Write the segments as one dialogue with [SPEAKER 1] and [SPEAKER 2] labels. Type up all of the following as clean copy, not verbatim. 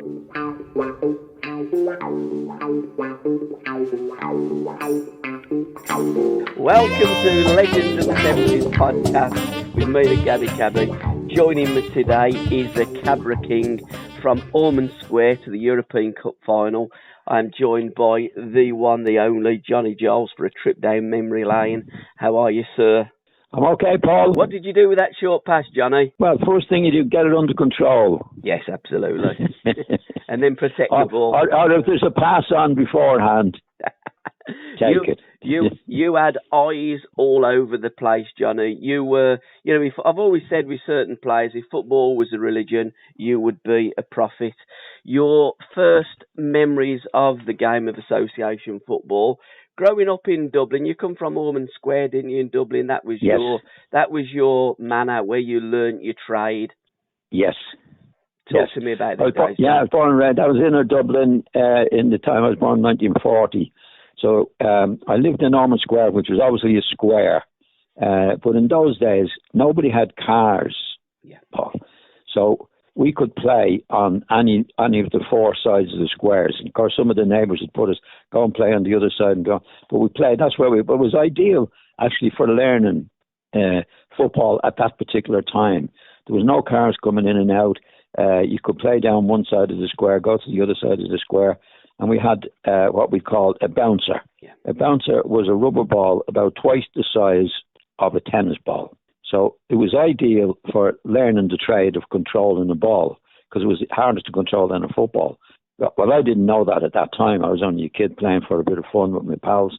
[SPEAKER 1] Welcome to Legends and 70s podcast with me, the Gabbie Cabbie. Joining me today is the Cabra King from Ormond Square to the European Cup final. I'm joined by the one, the only, Johnny Giles, for a trip down memory lane. How are you, sir?
[SPEAKER 2] I'm okay, Paul.
[SPEAKER 1] What did you do with that short pass, Johnny?
[SPEAKER 2] Well, first thing you do, get it under control.
[SPEAKER 1] Yes, absolutely. And then protect the ball.
[SPEAKER 2] Or if there's a pass on beforehand, take it.
[SPEAKER 1] You had eyes all over the place, Johnny. You were, I've always said with certain players, if football was a religion, you would be a prophet. Your first memories of the game of association football, growing up in Dublin, you come from Ormond Square, didn't you, in Dublin? That was your manor where you learnt your trade.
[SPEAKER 2] Yes.
[SPEAKER 1] Talk to me about that.
[SPEAKER 2] I was born and raised. I was in Dublin in the time I was born in 1940. So I lived in Ormond Square, which was obviously a square. But in those days, nobody had cars, Paul. So we could play on any of the four sides of the squares. And of course, some of the neighbours would put us, go and play on the other side and go. But we played, but it was ideal actually for learning football at that particular time. There was no cars coming in and out. You could play down one side of the square, go to the other side of the square. And we had what we called a bouncer. Yeah. A bouncer was a rubber ball about twice the size of a tennis ball. So it was ideal for learning the trade of controlling a ball because it was harder to control than a football. Well, I didn't know that at that time. I was only a kid playing for a bit of fun with my pals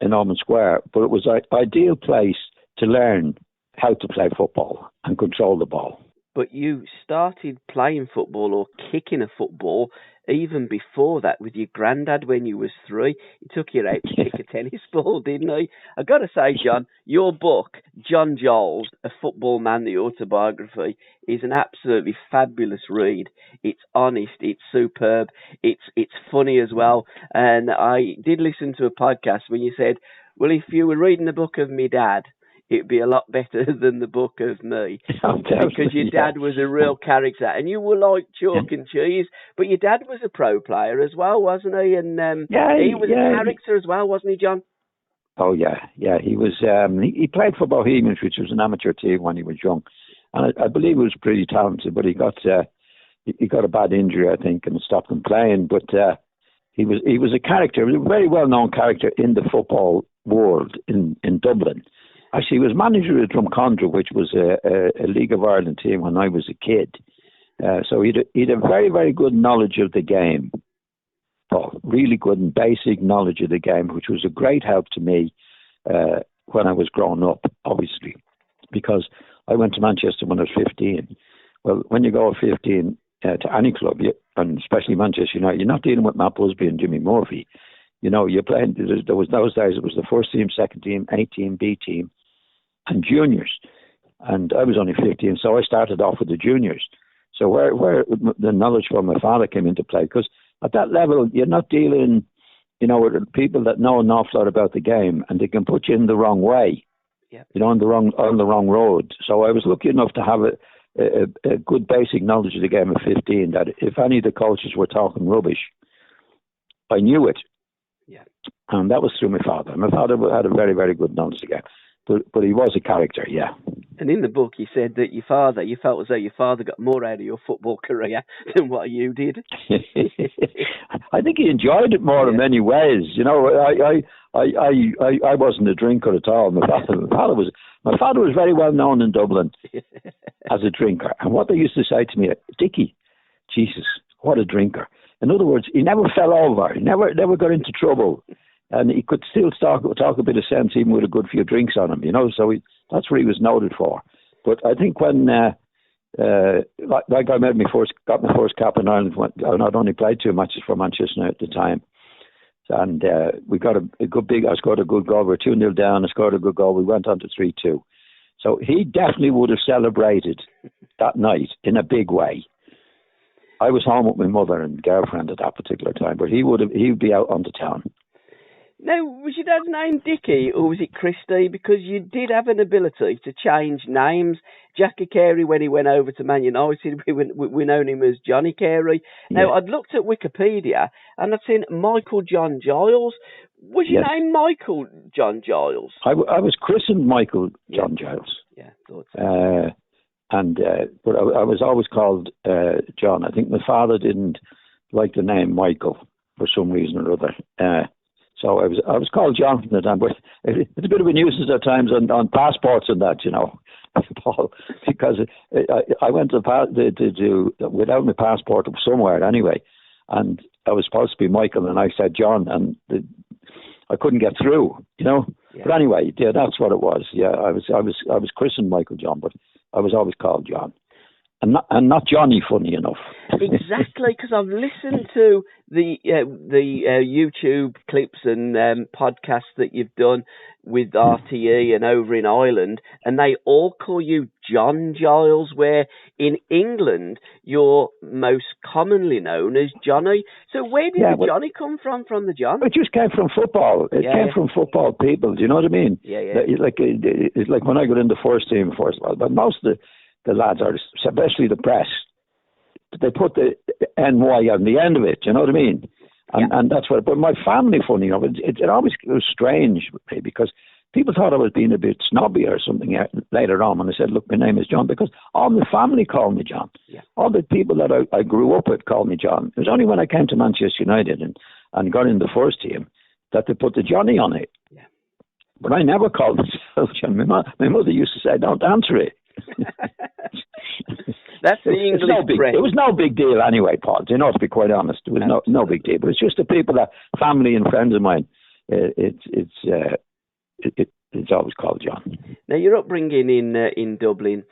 [SPEAKER 2] in Ormond Square. But it was an ideal place to learn how to play football and control the ball.
[SPEAKER 1] But you started playing football or kicking a football even before that with your granddad when you was 3. He took you out to kick a tennis ball, didn't he? I got to say, John, your book, John Giles, A Football Man, the Autobiography, is an absolutely fabulous read. It's honest, it's superb, it's funny as well. And I did listen to a podcast when you said, well, if you were reading the book of me dad, it'd be a lot better than the book of me. Because your dad was a real character. And you were like chalk and cheese. But your dad was a pro player as well, wasn't he? And he was a character as well, wasn't he, John?
[SPEAKER 2] Oh, yeah. Yeah, he was. He played for Bohemians, which was an amateur team when he was young. And I believe he was pretty talented, but he got a bad injury, I think, and stopped him playing. But he was a character, a very well-known character in the football world in Dublin. Actually, he was manager of Drumcondra, which was a League of Ireland team when I was a kid. So he'd a very, very good knowledge of the game. Paul, really good and basic knowledge of the game, which was a great help to me when I was growing up, obviously, because I went to Manchester when I was 15. Well, when you go at 15 to any club, and especially Manchester United, you're not dealing with Matt Busby and Jimmy Murphy. You're playing, there was those days, it was the first team, second team, A team, B team, and juniors. And I was only 15, so I started off with the juniors. So where the knowledge from my father came into play, because at that level, you're not dealing, with people that know an awful lot about the game, and they can put you in the wrong way, on the wrong road. So I was lucky enough to have a good basic knowledge of the game at 15, that if any of the coaches were talking rubbish, I knew it. Yeah. And that was through my father. My father had a very, very good knowledge of the game. But he was a character, yeah.
[SPEAKER 1] And in the book, you said that you felt as though your father got more out of your football career than what you did.
[SPEAKER 2] I think he enjoyed it more in many ways. I wasn't a drinker at all. My father was very well known in Dublin as a drinker. And what they used to say to me, Dickie, Jesus, what a drinker. In other words, he never fell over. He never got into trouble. And he could still talk a bit of sense even with a good few drinks on him, So that's what he was noted for. But I think when, I got my first cap in Ireland, I not only played 2 matches for Manchester at the time, and we got a good big. I scored a good goal. We were 2-0 down. I scored a good goal. We went on to 3-2. So he definitely would have celebrated that night in a big way. I was home with my mother and girlfriend at that particular time, but he'd be out on the town.
[SPEAKER 1] Now, was your dad's name Dickie or was it Christie? Because you did have an ability to change names. Jackie Carey, when he went over to Man United, we known him as Johnny Carey. Now,
[SPEAKER 2] Yeah.
[SPEAKER 1] I'd looked at Wikipedia and I'd seen Michael John Giles. Was your
[SPEAKER 2] Yes.
[SPEAKER 1] name Michael John Giles?
[SPEAKER 2] I was christened Michael John Giles.
[SPEAKER 1] Yeah, thought so.
[SPEAKER 2] But I was always called John. I think my father didn't like the name Michael for some reason or other. So I was called John from the time, but it's a bit of a nuisance at times on passports and that, Paul, because I went to without my passport somewhere anyway, and I was supposed to be Michael, and I said John, and I couldn't get through, Yeah. But anyway, yeah, that's what it was. Yeah, I was christened Michael John, but I was always called John. And not Johnny, funny enough.
[SPEAKER 1] Exactly, because I've listened to the YouTube clips and podcasts that you've done with RTE and over in Ireland, and they all call you John Giles, where in England you're most commonly known as Johnny. So where did the Johnny come from the John?
[SPEAKER 2] It just came from football. It came from football people. Do you know what I mean?
[SPEAKER 1] Yeah.
[SPEAKER 2] It's like when I got in the first team, first of all, but most of the lads are, especially the press, they put the NY on the end of it, you know what I mean? And that's what, but my family, funny enough, it always was strange with me because people thought I was being a bit snobby or something later on when I said, look, my name is John, because all my family called me John.
[SPEAKER 1] Yeah.
[SPEAKER 2] All the people that I grew up with called me John. It was only when I came to Manchester United and got in the first team that they put the Johnny on it.
[SPEAKER 1] Yeah.
[SPEAKER 2] But I never called myself John. My mother used to say, don't answer it.
[SPEAKER 1] That's the English press.
[SPEAKER 2] It was no big deal anyway, Paul. To be quite honest, it was no big deal. But it's just the people that family and friends of mine. It's always called John.
[SPEAKER 1] Now, your upbringing in Dublin,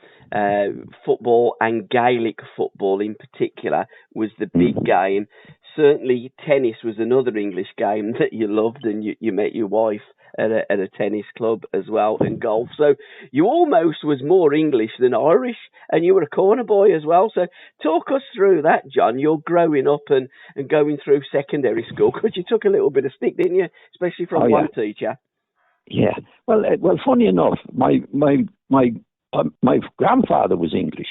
[SPEAKER 1] football and Gaelic football in particular was the big game. Certainly, tennis was another English game that you loved, and you met your wife at a tennis club as well, and golf. So you almost was more English than Irish, and you were a corner boy as well. So talk us through that, John. You're growing up and going through secondary school, because you took a little bit of stick, didn't you? Especially from one teacher.
[SPEAKER 2] Yeah. Well, funny enough, my grandfather was English.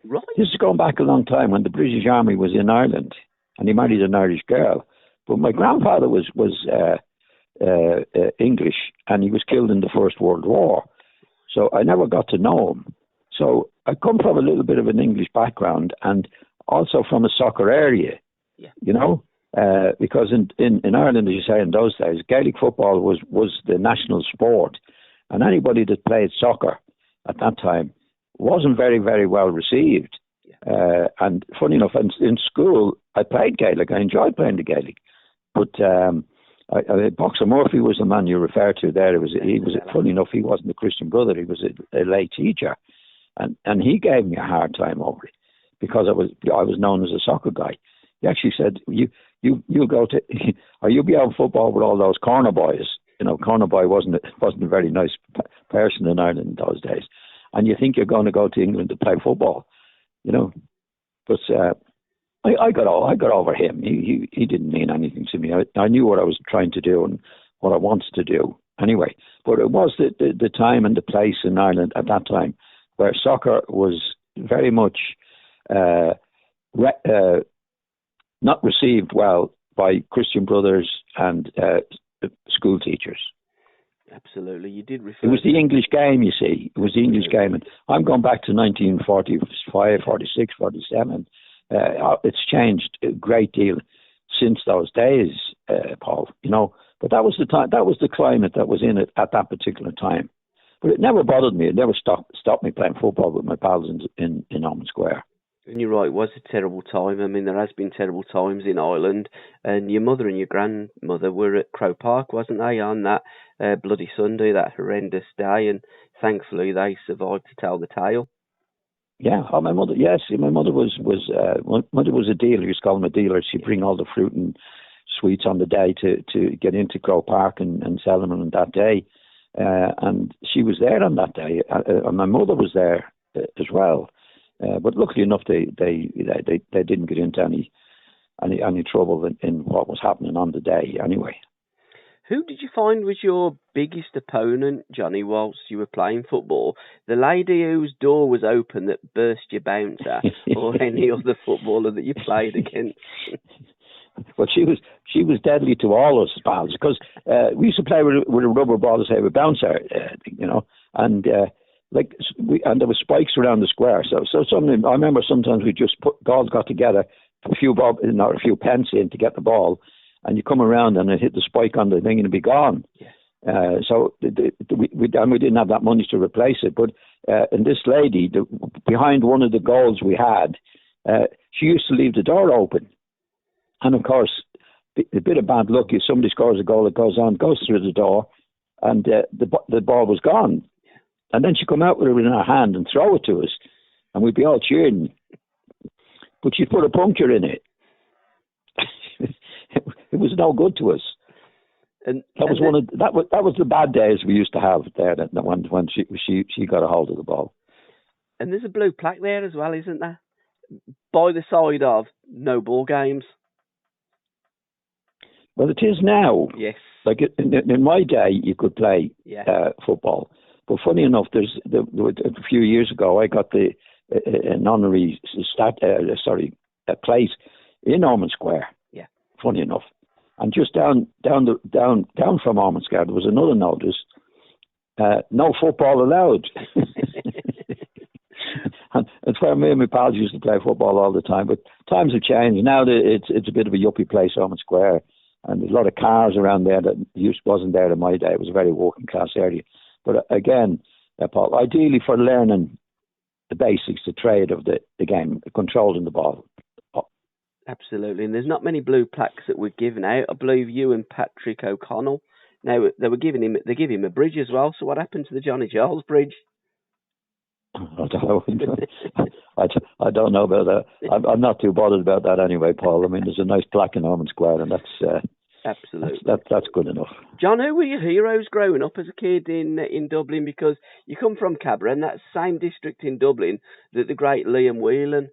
[SPEAKER 1] Right.
[SPEAKER 2] This is going back a long time when the British Army was in Ireland, and he married an Irish girl. But my grandfather was English, and he was killed in the First World War. So I never got to know him. So I come from a little bit of an English background, and also from a soccer area. Yeah. Because in Ireland, as you say, in those days, Gaelic football was the national sport, and anybody that played soccer at that time wasn't very, very well received. Yeah. And funny enough, in school, I played Gaelic. I enjoyed playing the Gaelic, but Boxer Murphy was the man you referred to there. Funny enough, he wasn't a Christian brother. He was a lay teacher, and he gave me a hard time over it because I was known as a soccer guy. He actually said, you'll go to, or you'll be out football with all those corner boys. Corner boy wasn't a very nice person in Ireland in those days, and you think you're going to go to England to play football, But I got over him. He didn't mean anything to me. I knew what I was trying to do and what I wanted to do anyway. But it was the time and the place in Ireland at that time where soccer was very much not received well by Christian brothers and school teachers.
[SPEAKER 1] Absolutely, you did refer.
[SPEAKER 2] It was the English game, you see. It was the English game, and I'm going back to 1945, 46, 47. It's changed a great deal since those days, Paul. But that was the time. That was the climate that was in it at that particular time. But it never bothered me. It never stopped me playing football with my pals in Ormond Square.
[SPEAKER 1] And you're right, it was a terrible time. I mean, there has been terrible times in Ireland. And your mother and your grandmother were at Croke Park, wasn't they, on that bloody Sunday, that horrendous day. And thankfully, they survived to tell the tale.
[SPEAKER 2] Yeah, my mother. Yes, my mother was a dealer. You used to call them a dealer. She'd bring all the fruit and sweets on the day to get into Croke Park and sell them on that day. And she was there on that day, and my mother was there as well. But luckily enough, they didn't get into any trouble in what was happening on the day anyway.
[SPEAKER 1] Who did you find was your biggest opponent, Johnny, whilst you were playing football? The lady whose door was open that burst your bouncer, or any other footballer that you played against?
[SPEAKER 2] Well, she was deadly to all us pals, because we used to play with a rubber ball, to say, with bouncer, and and there were spikes around the square. So something I remember, sometimes we just got together a few pence in to get the ball, and you come around and it hit the spike on the thing and it'd be gone. Yeah. So we didn't have that money to replace it. But and this lady, behind one of the goals we had, she used to leave the door open. And of course, a bit of bad luck is somebody scores a goal, it goes through the door, and the ball was gone. And then she'd come out with it in her hand and throw it to us, and we'd be all cheering. But she'd put a puncture in it. It was no good to us. And that was the bad days we used to have there. When she got a hold of the ball.
[SPEAKER 1] And there's a blue plaque there as well, isn't there? By the side of no ball games.
[SPEAKER 2] Well, it is now.
[SPEAKER 1] Yes.
[SPEAKER 2] Like in my day, you could play football, but funny enough, a few years ago, I got an honorary place in Ormond Square. Yeah. Funny enough, and just down from Ormond Square, there was another notice: no football allowed. And it's where me and my pals used to play football all the time. But times have changed. Now it's a bit of a yuppie place, Ormond Square. And there's a lot of cars around there that wasn't there in my day. It was a very working class area. But again, Paul, ideally for learning the basics, the trade of the game, controlling the ball.
[SPEAKER 1] Absolutely. And there's not many blue plaques that were given out. I believe you and Patrick O'Connell. Now, they give him a bridge as well. So what happened to the Johnny Giles bridge?
[SPEAKER 2] I don't know about that. I'm not too bothered about that anyway, Paul. I mean, there's a nice plaque in Ormond Square, and that's
[SPEAKER 1] absolutely
[SPEAKER 2] that's good enough.
[SPEAKER 1] John, who were your heroes growing up as a kid in Dublin? Because you come from Cabbie, and that's the same district in Dublin that the great Liam Whelan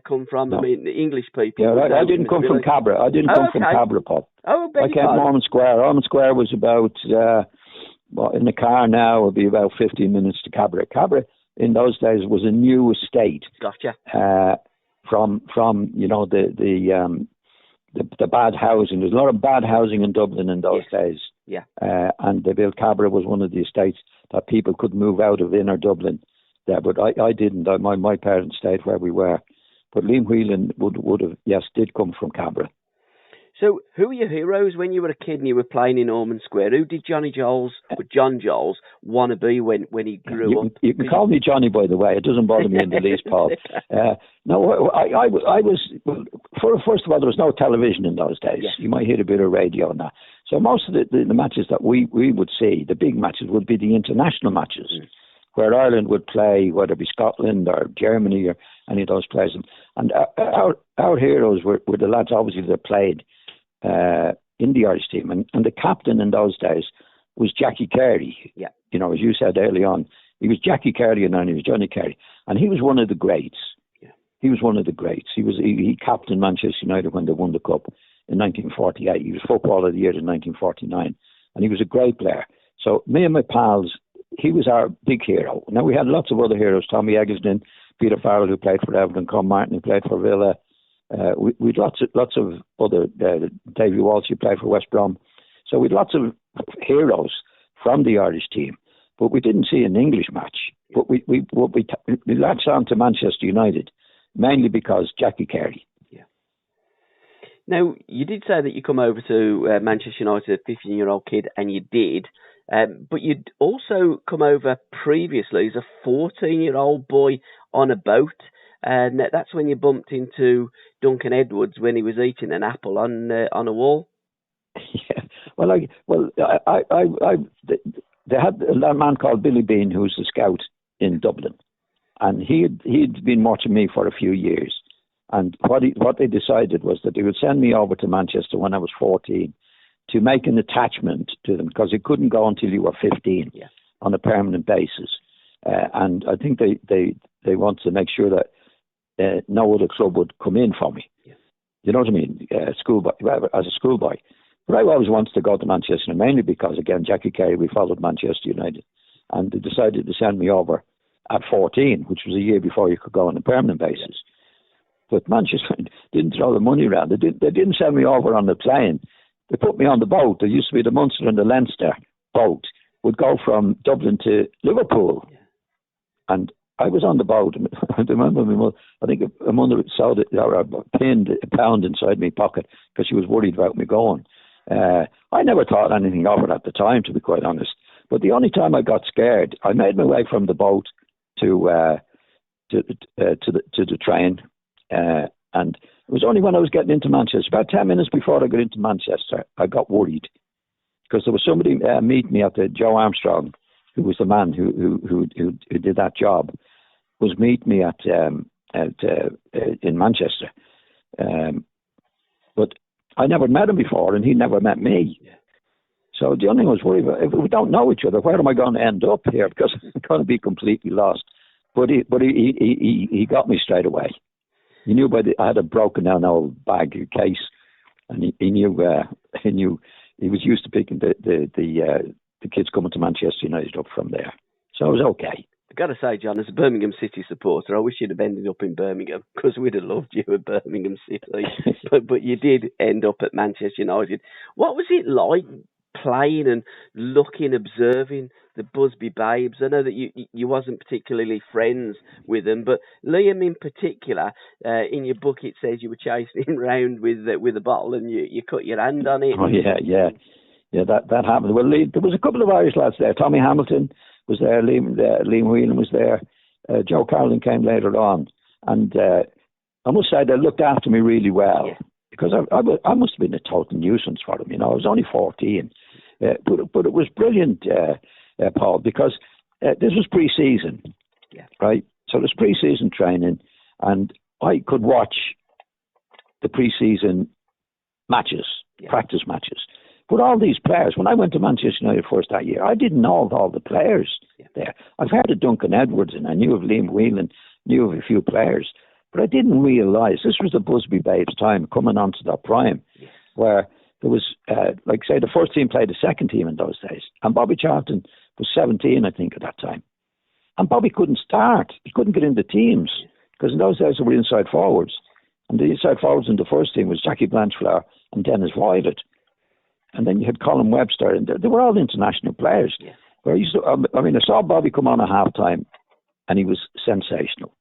[SPEAKER 1] come from. No. I mean, the English people.
[SPEAKER 2] Yeah, I didn't come from Cabbie. I didn't come from Cabbie, Paul.
[SPEAKER 1] Oh,
[SPEAKER 2] I came from Ormond Square. Ormond Square was about in the car now would be about 15 minutes to Cabbie. Cabbie in those days was a new estate.
[SPEAKER 1] Gotcha.
[SPEAKER 2] From the bad housing. There's a lot of bad housing in Dublin in those days.
[SPEAKER 1] Yeah.
[SPEAKER 2] And they built Cabbie was one of the estates that people could move out of inner Dublin. There, but I didn't. My parents stayed where we were. But Liam Whelan did come from Cabbie.
[SPEAKER 1] So, who were your heroes when you were a kid and you were playing in Ormond Square? Who did John Giles want to be when he grew up?
[SPEAKER 2] You can call me Johnny, by the way. It doesn't bother me in the least, Paul. No, I was. First of all, there was no television in those days. Yes. You might hear a bit of radio and that. So most of the matches that we would see, the big matches, would be the international matches, where Ireland would play, whether it be Scotland or Germany or any of those players. And our heroes were the lads, obviously, that played in the Irish team, and the captain in those days was Jackie Carey.
[SPEAKER 1] Yeah,
[SPEAKER 2] as you said early on, he was Jackie Carey and then he was Johnny Carey, and he was one of the greats. Yeah, he was one of the greats. He captained Manchester United when they won the cup in 1948. He was Footballer of the Year in 1949, and he was a great player. So me and my pals, he was our big hero. Now we had lots of other heroes: Tommy Eggleston, Peter Farrell, who played for Everton, Con Martin, who played for Villa. We'd lots of other Davy Walsh, who played for West Brom. So we'd lots of heroes from the Irish team, but we didn't see an English match. But we latched on to Manchester United mainly because Jackie Carey.
[SPEAKER 1] Yeah. Now you did say that you come over to Manchester United, a 15-year-old kid, and you did. But you'd also come over previously as a 14-year-old boy on a boat. And that's when you bumped into Duncan Edwards when he was eating an apple on a wall.
[SPEAKER 2] Yeah, they had a man called Billy Bean, who was a scout in Dublin, and he'd been watching me for a few years. And what they decided was that they would send me over to Manchester when I was 14 to make an attachment to them, because it couldn't go until you were 15 on a permanent basis. And I think they want to make sure that no other club would come in for me. Yeah. You know what I mean? As a schoolboy. But I always wanted to go to Manchester, mainly because, again, Jackie Carey, we followed Manchester United. And they decided to send me over at 14, which was a year before you could go on a permanent basis. But Manchester didn't throw the money around. They didn't send me over on the plane. They put me on the boat. There used to be the Munster and the Leinster boat. Would go from Dublin to Liverpool. Yeah. And I was on the boat. I remember my mother, I think a mother pinned a pound inside my pocket because she was worried about me going. I never thought anything of it at the time, to be quite honest. But the only time I got scared, I made my way from the boat to the train. And it was only when I was getting into Manchester, about 10 minutes before I got into Manchester, I got worried. Because there was somebody meet me at the Joe Armstrong, who was the man who did that job, was meet me in Manchester. But I never met him before, and he never met me. Yeah. So the only thing I was worried about, if we don't know each other, where am I going to end up here? Because I'm going to be completely lost. But he got me straight away. He knew I had a broken down old bag case, and he knew. He was used to picking the kids coming to Manchester United up from there. So it was okay.
[SPEAKER 1] I've got to say, John, as a Birmingham City supporter, I wish you'd have ended up in Birmingham, because we'd have loved you at Birmingham City. but you did end up at Manchester United. What was it like playing and looking, observing the Busby Babes? I know that you wasn't particularly friends with them, but Liam in particular, in your book it says you were chasing him round with a bottle and you cut your hand on it.
[SPEAKER 2] Oh yeah, that happened. Well, there was a couple of Irish lads there. Tommy Hamilton was there, Liam Whelan was there, Joe Carolyn came later on, and I must say they looked after me really well. Yeah. Because I must have been a total nuisance for them. I was only 14. But it was brilliant, Paul, because this was pre-season, right? So it was pre-season training, and I could watch the pre-season matches, practice matches. But all these players, when I went to Manchester United first that year, I didn't know of all the players there. I've heard of Duncan Edwards, and I knew of Liam Whelan, knew of a few players. But I didn't realise this was the Busby Babes' time coming onto their prime, where there was, say, the first team played the second team in those days. And Bobby Charlton was 17, I think, at that time. And Bobby couldn't start. He couldn't get into teams, because in those days there were inside forwards. And the inside forwards in the first team was Jackie Blanchflower and Dennis Violet. And then you had Colin Webster, and they were all international players. Yeah. Where I saw Bobby come on at half-time, and he was sensational.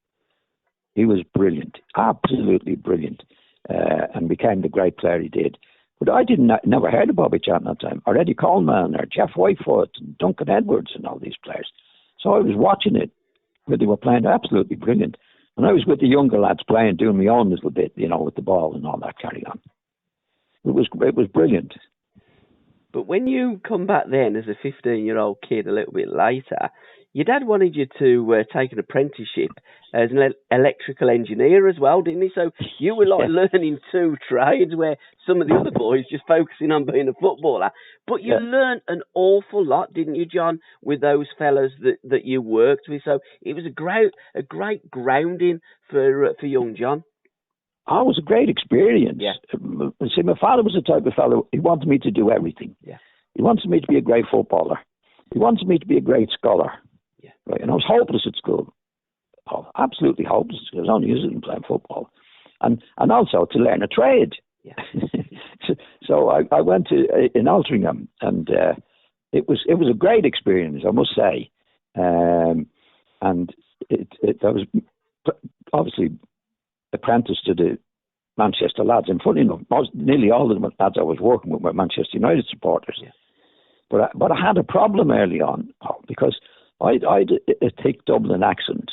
[SPEAKER 2] He was brilliant, absolutely brilliant, and became the great player he did. But I never heard of Bobby Charlton at that time, or Eddie Coleman, or Jeff Whitefoot, and Duncan Edwards, and all these players. So I was watching it where they were playing absolutely brilliant. And I was with the younger lads playing, doing my own little bit, with the ball and all that carry on. It was brilliant.
[SPEAKER 1] But when you come back then as a 15-year-old kid a little bit later, your dad wanted you to take an apprenticeship as an electrical engineer as well, didn't he? So you were learning two trades, where some of the other boys just focusing on being a footballer. But you learned an awful lot, didn't you, John, with those fellas that you worked with? So it was a great grounding for young John.
[SPEAKER 2] Oh, it was a great experience. Yeah. See, my father was the type of fellow, he wanted me to do everything. Yeah. He wanted me to be a great footballer. He wanted me to be a great scholar. Yeah. Right? And I was hopeless at school. Oh, absolutely hopeless. I was only interested in playing football. And also to learn a trade. Yeah. so I went in Altrincham, and it was a great experience, I must say. And I was obviously apprenticed to the Manchester lads, and funny enough, nearly all of the lads I was working with were Manchester United supporters. Yeah. But I had a problem early on, because I'd a thick Dublin accent,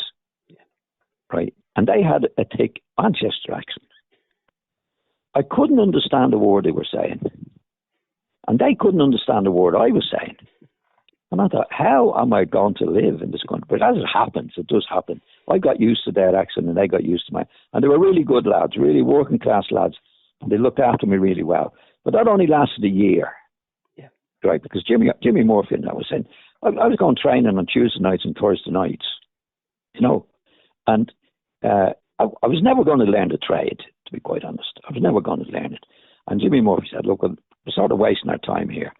[SPEAKER 2] right, and they had a thick Manchester accent. I couldn't understand a word they were saying, and they couldn't understand a word I was saying. And I thought, how am I going to live in this country? But as it happens, it does happen. I got used to their accent, and they got used to mine. And they were really good lads, really working class lads, and they looked after me really well. But that only lasted a year, right? Because Jimmy Murphy and I was saying, I was going training on Tuesday nights and Thursday nights, and I was never going to learn the trade, to be quite honest. I was never going to learn it. And Jimmy Murphy said, look, sort of wasting our time here.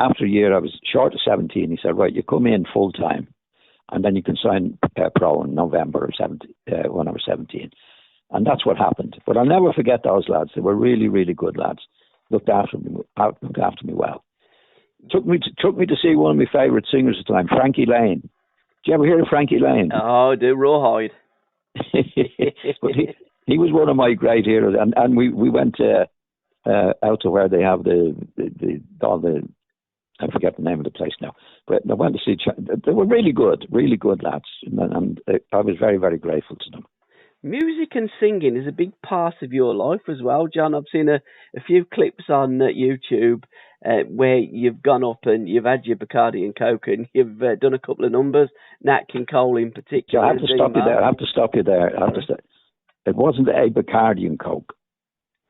[SPEAKER 2] After a year, I was short of 17. He said, right, you come in full time, and then you can sign pro in November when I was 17. And that's what happened. But I'll never forget those lads. They were really, really good lads. Looked after me well. Took me to see one of my favourite singers at the time, Frankie Lane. Did you ever hear of Frankie Lane?
[SPEAKER 1] Oh, I do, Rawhide.
[SPEAKER 2] But he was one of my great heroes, and we went out to where they have all the I forget the name of the place now, but I went to see. They were really good lads, and I was very, very grateful to them.
[SPEAKER 1] Music and singing is a big part of your life as well, John. I've seen a few clips on YouTube where you've gone up and you've had your Bacardi and Coke and you've done a couple of numbers, Nat King Cole in particular.
[SPEAKER 2] I have to stop you there. It wasn't a Bacardi and Coke.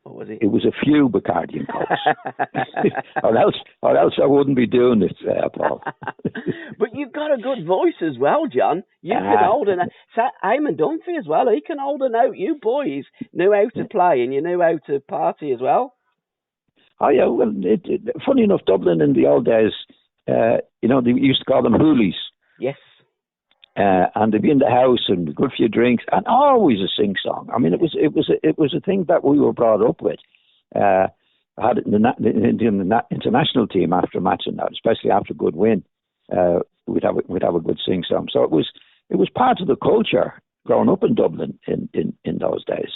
[SPEAKER 1] What was it?
[SPEAKER 2] It was a few Bacardi and Cokes. or else I wouldn't be doing this, Paul.
[SPEAKER 1] But you've got a good voice as well, John. You can hold a note. Eamon Dunphy as well. He can hold a note. You boys knew how to play and you knew how to party as well.
[SPEAKER 2] Oh, yeah. Well, funny enough, Dublin in the old days, they used to call them hoolies.
[SPEAKER 1] Yes.
[SPEAKER 2] And they'd be in the house and a good few drinks and always a sing song. I mean, it was a thing that we were brought up with. I had it in the international team after a match and that, especially after a good win. We'd have a good sing song. So it was part of the culture growing up in Dublin in those days.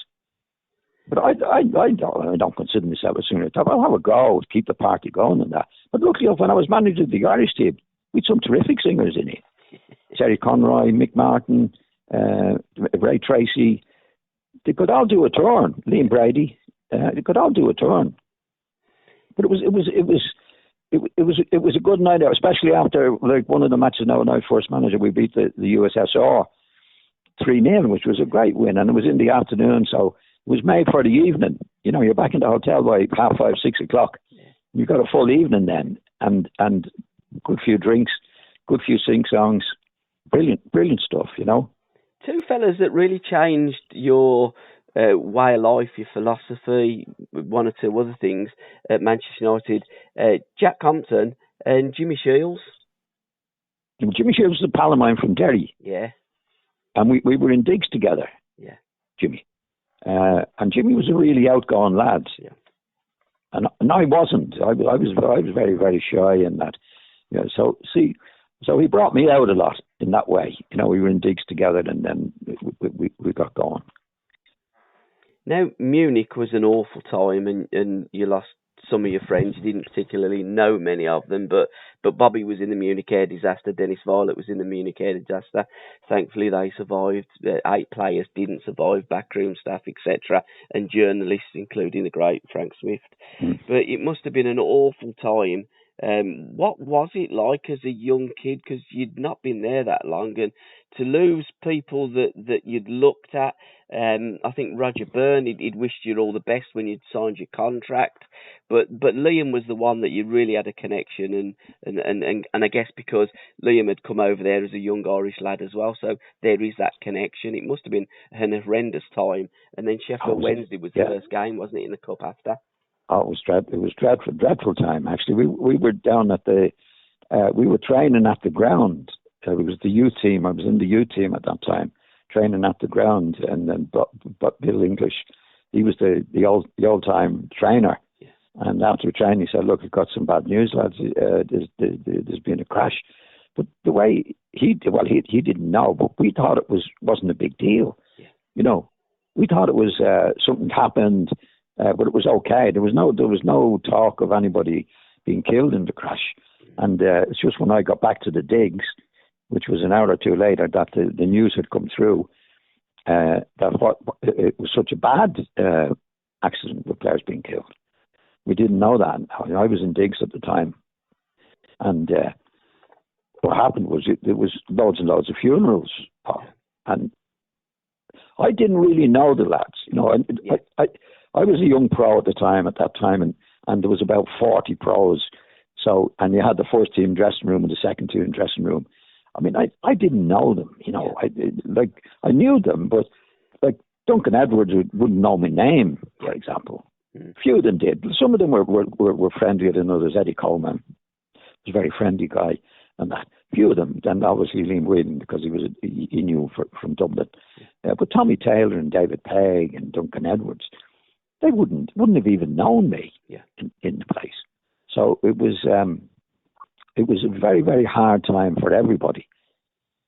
[SPEAKER 2] But I don't consider myself a singer. I'll have a go, keep the party going and that. But luckily, when I was manager of the Irish team, we had some terrific singers in it. Jerry Conroy, Mick Martin, Ray Tracy. They could all do a turn. Liam Brady. They could all do a turn. But it was a good night out, especially after like one of the matches now when I was first manager. We beat the USSR 3-0, which was a great win, and it was in the afternoon, so it was made for the evening. You know, you're back in the hotel by 5:30, 6 o'clock. You got a full evening then, and good few drinks, good few sing songs. Brilliant stuff, you know.
[SPEAKER 1] Two fellas that really changed your way of life, your philosophy, one or two other things at Manchester United, Jack Compton and Jimmy Shields.
[SPEAKER 2] Jimmy Shields was a pal of mine from Derry.
[SPEAKER 1] Yeah.
[SPEAKER 2] And we were in digs together.
[SPEAKER 1] Yeah.
[SPEAKER 2] Jimmy. And Jimmy was a really outgoing lad.
[SPEAKER 1] Yeah.
[SPEAKER 2] And I wasn't. I was very, very shy in that. You know, so he brought me out a lot in that way. You know, we were in digs together and then we got going.
[SPEAKER 1] Now, Munich was an awful time and you lost some of your friends. You didn't particularly know many of them, but Bobby was in the Munich air disaster. Dennis Violet was in the Munich air disaster. Thankfully, they survived. 8 players didn't survive, backroom staff, etc., and journalists, including the great Frank Swift. But it must have been an awful time. What was it like as a young kid? Because you'd not been there that long, and to lose people that you'd looked at. I think Roger Byrne, he'd wished you all the best when you'd signed your contract, but Liam was the one that you really had a connection, and I guess because Liam had come over there as a young Irish lad as well, so there is that connection. It must have been an horrendous time, and then Sheffield Wednesday was the first game, wasn't it, in the cup after?
[SPEAKER 2] Oh, it was dreadful time actually. We were down at we were training at the ground. It was the youth team. I was in the youth team at that time, training at the ground, and then but Bill English, he was the old time trainer.
[SPEAKER 1] Yeah.
[SPEAKER 2] And after training, he said, "Look, I've got some bad news, lads. There's been a crash." But the way he didn't know, but we thought it wasn't a big deal.
[SPEAKER 1] Yeah.
[SPEAKER 2] You know, we thought it was something happened. But it was okay. There was no talk of anybody being killed in the crash. And it's just when I got back to the digs, which was an hour or two later, that the news had come through that it was such a bad accident with players being killed. We didn't know that. I was in digs at the time, and what happened was there was loads and loads of funerals, and I didn't really know the lads. You know, I was a young pro at that time, and there was about 40 pros. So, and you had the first team dressing room and the second team dressing room. I mean, I didn't know them, you know. I knew them, but like Duncan Edwards wouldn't know my name, for example. few of them did. Some of them were friendlier than others. Eddie Coleman was a very friendly guy, and that. Few of them, then obviously Liam Whelan, because he knew from Dublin. But Tommy Taylor and David Pegg and Duncan Edwards, they wouldn't have even known me in the place. So it was a very, very hard time for everybody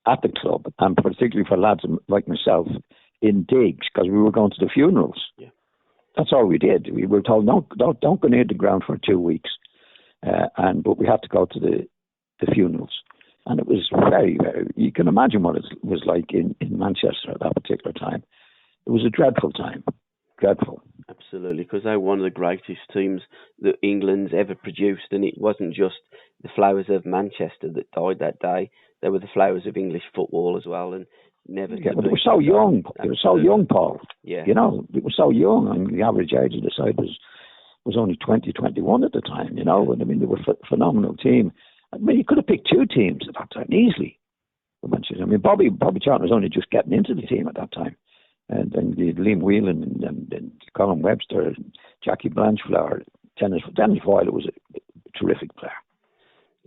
[SPEAKER 2] at the club, and particularly for lads like myself in digs, because we were going to the funerals. Yeah. That's all we did. We were told, don't go near the ground for 2 weeks, but we had to go to the funerals. And it was very, very, you can imagine what it was like in Manchester at that particular time. It was a dreadful time. Dreadful.
[SPEAKER 1] Absolutely, because they were one of the greatest teams that England's ever produced, and it wasn't just the flowers of Manchester that died that day. They were the flowers of English football as well, and never.
[SPEAKER 2] Yeah, but they were so young. They were so young, Paul. Yeah. You know, they were so young. I mean, the average age of the side was only 20, 21 at the time, you know. And I mean, they were a phenomenal team. I mean, you could have picked 2 teams at that time easily. I mean, Bobby Charlton was only just getting into the team at that time. And then Liam Whelan and Colin Webster and Jackie Blanchflower, Dennis Voiler was a terrific player.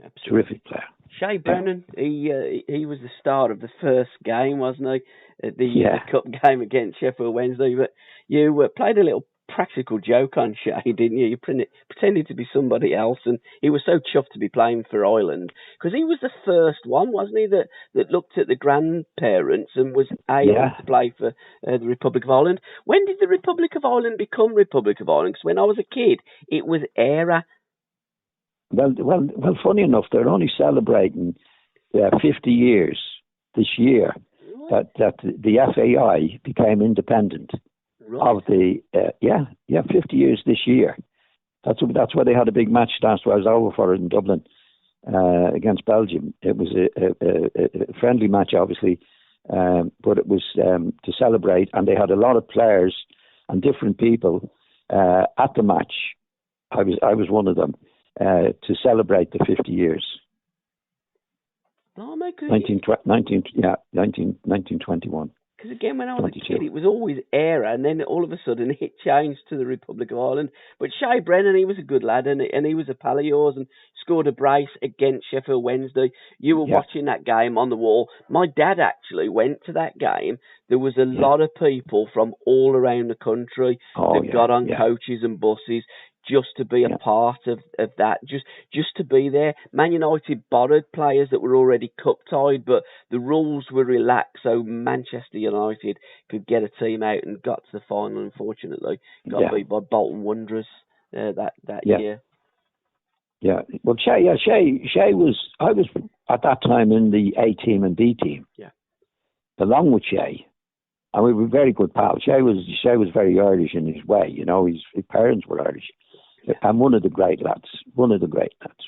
[SPEAKER 2] Absolutely. Terrific player.
[SPEAKER 1] Shay Brennan, he was the star of the first game, wasn't he? At the Cup game against Sheffield Wednesday. But you played a little practical joke on Shay, didn't you? You pretended to be somebody else, and he was so chuffed to be playing for Ireland, because he was the first one, wasn't he, that looked at the grandparents and was able to play for the Republic of Ireland. When did the Republic of Ireland become Republic of Ireland? Because when I was a kid, it was ERA.
[SPEAKER 2] Well, funny enough, they're only celebrating 50 years this year that the FAI became independent. Right. Of the 50 years this year. That's why they had a big match last year. I was over for it in Dublin against Belgium. It was a friendly match, obviously, but it was to celebrate, and they had a lot of players and different people at the match. I was one of them to celebrate the 50 years.
[SPEAKER 1] Oh my goodness!
[SPEAKER 2] 1921.
[SPEAKER 1] Because again, when I was 22. A kid, it was always ERA, and then all of a sudden it changed to the Republic of Ireland. But Shay Brennan, he was a good lad, and he was a pal of yours, and scored a brace against Sheffield Wednesday. You were watching that game on the wall. My dad actually went to that game. There was a lot of people from all around the country that got on coaches and buses just to be a part of that, just to be there. Man United borrowed players that were already cup-tied, but the rules were relaxed, so Manchester United could get a team out and got to the final. Unfortunately, got beat by Bolton Wanderers that year.
[SPEAKER 2] Yeah, well, Shay was. I was at that time in the A team and B team. Yeah, along with Shay. And we were very good pals. Shay was very Irish in his way, you know. His parents were Irish. Yeah. And one of the great lads.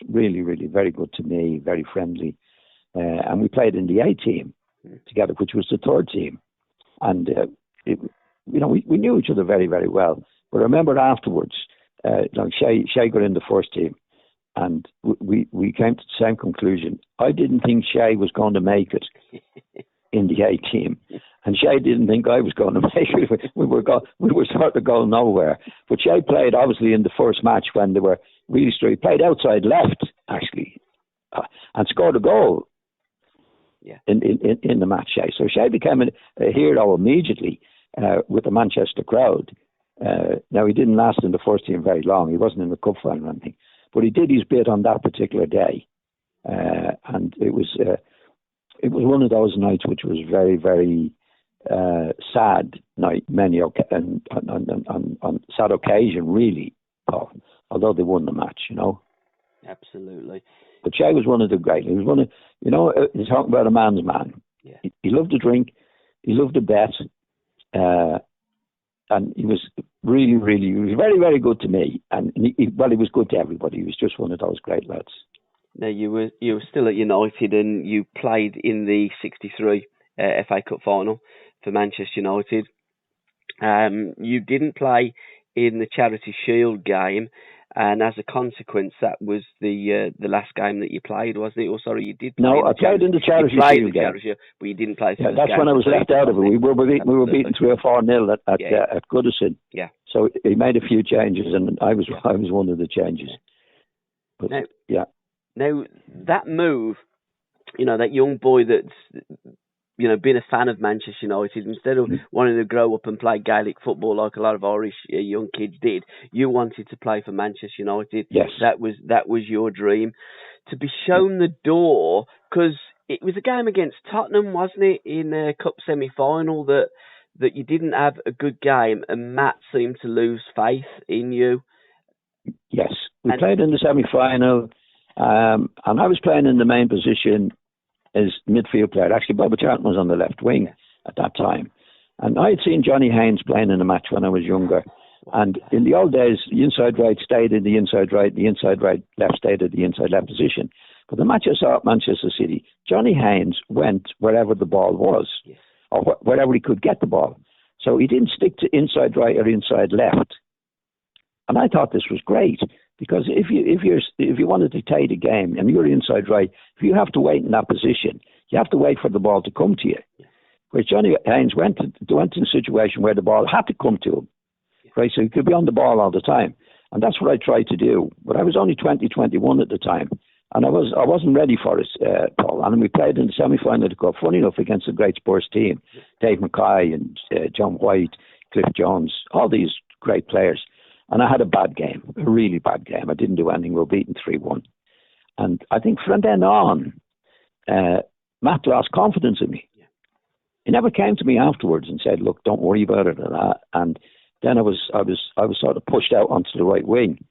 [SPEAKER 2] Really, really very good to me, very friendly. And we played in the A team together, which was the third team. And, we knew each other very, very well. But I remember afterwards, Shay got in the first team. And we came to the same conclusion. I didn't think Shay was going to make it in the A team. And Shay didn't think I was going to make it. We were sort of going nowhere. But Shay played, obviously, in the first match when they were really strong. He played outside left, actually, and scored a goal in the match, Shay. So Shay became a hero immediately with the Manchester crowd. Now, he didn't last in the first team very long. He wasn't in the cup final or anything. But he did his bit on that particular day. And it was one of those nights which was very, very sad night, on sad occasion, really, although they won the match, you know.
[SPEAKER 1] Absolutely.
[SPEAKER 2] But Shay was one of the great. He was one of, he's talking about a man's man. Yeah. He loved to drink, he loved to bet, and he was really, really, he was very, very good to me. And he was good to everybody. He was just one of those great lads.
[SPEAKER 1] Now, you were still at United, and you played in the 63 FA Cup final for Manchester United. You didn't play in the Charity Shield game, and as a consequence, that was the last game that you played, wasn't it? Or sorry, you did play.
[SPEAKER 2] No, I played in the Charity Shield game.
[SPEAKER 1] But you didn't play.
[SPEAKER 2] Yeah, that's when I was left out of it. We were beaten 3 or 4-0 at Goodison.
[SPEAKER 1] Yeah.
[SPEAKER 2] So he made a few changes, and I was one of the changes. But,
[SPEAKER 1] now that move, that young boy that's been a fan of Manchester United, instead of wanting to grow up and play Gaelic football like a lot of Irish young kids did, you wanted to play for Manchester United.
[SPEAKER 2] Yes.
[SPEAKER 1] That was your dream. To be shown the door, because it was a game against Tottenham, wasn't it, in a cup semi-final that you didn't have a good game, and Matt seemed to lose faith in you.
[SPEAKER 2] Yes, we played in the semi-final, and I was playing in the main position as midfield player. Actually, Bobby Charlton was on the left wing at that time. And I had seen Johnny Haynes playing in a match when I was younger. And in the old days, the inside right stayed in the inside right, the inside right left stayed at the inside left position. But the match I saw at Manchester City, Johnny Haynes went wherever the ball was, or wherever he could get the ball. So he didn't stick to inside right or inside left. And I thought this was great, because if you want to dictate a game and you're inside right, if you have to wait in that position, you have to wait for the ball to come to you. Whereas Johnny Haynes went in a situation where the ball had to come to him, right? So he could be on the ball all the time, and that's what I tried to do. But I was only 21 at the time, and I wasn't ready for it, Paul. And we played in the semi-final of the Cup, funny enough, against a great Spurs team, Dave Mackay and John White, Cliff Jones, all these great players. And I had a bad game, a really bad game. I didn't do anything. We were beaten 3-1. And I think from then on, Matt lost confidence in me. He never came to me afterwards and said, "Look, don't worry about it." And then I was sort of pushed out onto the right wing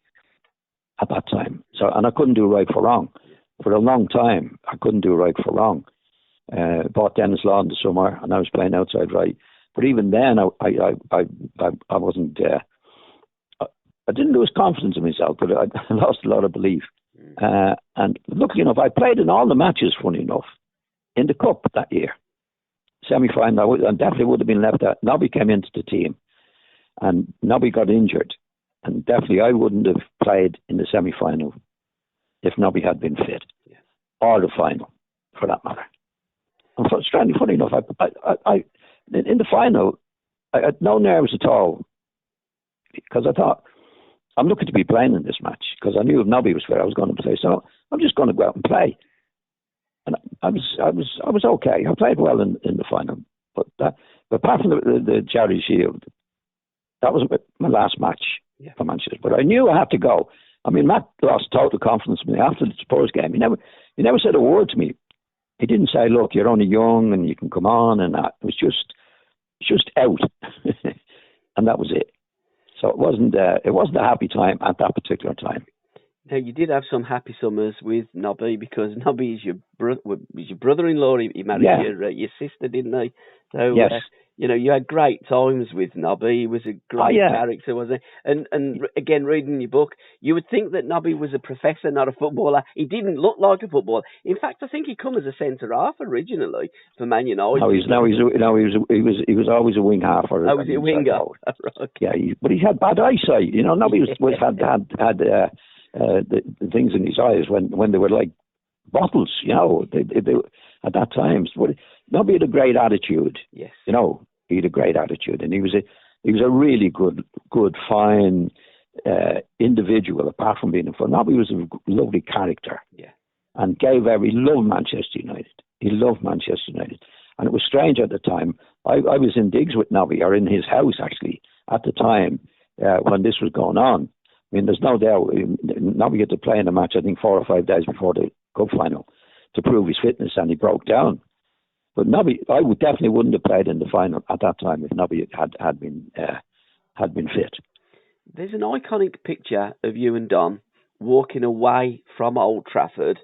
[SPEAKER 2] at that time. So, and I couldn't do right for wrong. For a long time, I couldn't do right for wrong. Bought Dennis Law in the summer, and I was playing outside right. But even then, I wasn't... I didn't lose confidence in myself, but I lost a lot of belief. And luckily enough, I played in all the matches, funny enough, in the Cup that year. Semi-final, I definitely would have been left out. Nobby came into the team, and Nobby got injured. And definitely I wouldn't have played in the semi-final if Nobby had been fit. Or the final, for that matter. And strangely, funny enough, I in the final, I had no nerves at all, because I thought, I'm looking to be playing in this match, because I knew if Nobby was fair, I was going to play. So I'm just going to go out and play. And I was okay. I played well in the final. But apart from the Charity Shield, that was my last match for Manchester. But I knew I had to go. I mean, Matt lost total confidence in me after the Spurs game. He never said a word to me. He didn't say, "Look, you're only young and you can come on," and that. It was just out. And that was it. So it wasn't a happy time at that particular time.
[SPEAKER 1] Now, you did have some happy summers with Nobby, because Nobby is your brother-in-law. He married your sister, didn't he? So,
[SPEAKER 2] yes.
[SPEAKER 1] You had great times with Nobby. He was a great character, wasn't he? And again, reading your book, you would think that Nobby was a professor, not a footballer. He didn't look like a footballer. In fact, I think he come as a centre half originally for Man United.
[SPEAKER 2] He was always a wing half.
[SPEAKER 1] Was he a winger? Right.
[SPEAKER 2] Yeah, but he had bad eyesight. Nobby had the things in his eyes when they were like bottles. They at that time. Nobby had a great attitude.
[SPEAKER 1] Yes.
[SPEAKER 2] He had a great attitude, and he was a really good, fine individual. Apart from being a fun, Nobby was a lovely character.
[SPEAKER 1] Yeah.
[SPEAKER 2] And he loved Manchester United. He loved Manchester United, and it was strange at the time. I was in digs with Nobby, or in his house actually, at the time when this was going on. I mean, there's no doubt Nobby had to play in a match, I think 4 or 5 days before the cup final, to prove his fitness, and he broke down. But Nobby, I definitely wouldn't have played in the final at that time if Nobby had been fit.
[SPEAKER 1] There's an iconic picture of you and Don walking away from Old Trafford.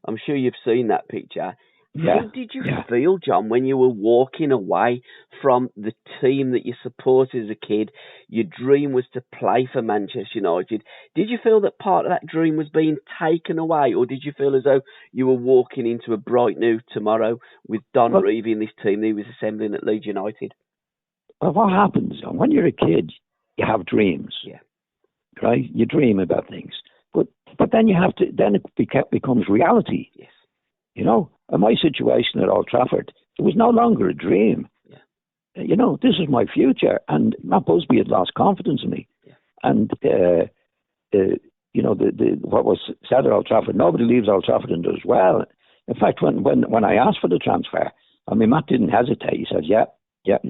[SPEAKER 1] I'm sure you've seen that picture.
[SPEAKER 2] Yeah.
[SPEAKER 1] How did you feel, John, when you were walking away from the team that you supported as a kid? Your dream was to play for Manchester United. Did you feel that part of that dream was being taken away, or did you feel as though you were walking into a bright new tomorrow with Don Revie and this team that he was assembling at Leeds United?
[SPEAKER 2] Well, what happens when you're a kid? You have dreams.
[SPEAKER 1] Yeah.
[SPEAKER 2] right? You dream about things, but then you have to. Then it becomes reality.
[SPEAKER 1] Yes.
[SPEAKER 2] You know, in my situation at Old Trafford, it was no longer a dream.
[SPEAKER 1] Yeah.
[SPEAKER 2] You know, this is my future, and Matt Busby had lost confidence in me, and you know, what was said at Old Trafford, nobody leaves Old Trafford and does well. In fact, when I asked for the transfer, I mean, Matt didn't hesitate. He said, yeah,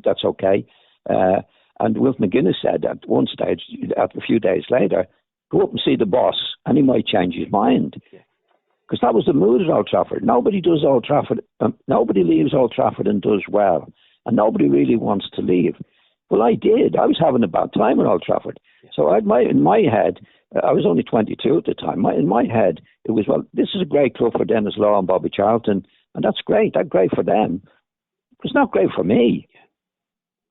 [SPEAKER 2] that's okay. And Wilf McGuinness said at one stage, a few days later, go up and see the boss, and he might change his mind. Because that was the mood at Old Trafford. Nobody does Old Trafford. Nobody leaves Old Trafford and does well, and nobody really wants to leave. Well, I did. I was having a bad time at Old Trafford. So in my head, I was only 22 at the time. In my head, it was, well, this is a great club for Dennis Law and Bobby Charlton, and that's great. That's great for them. It's not great for me.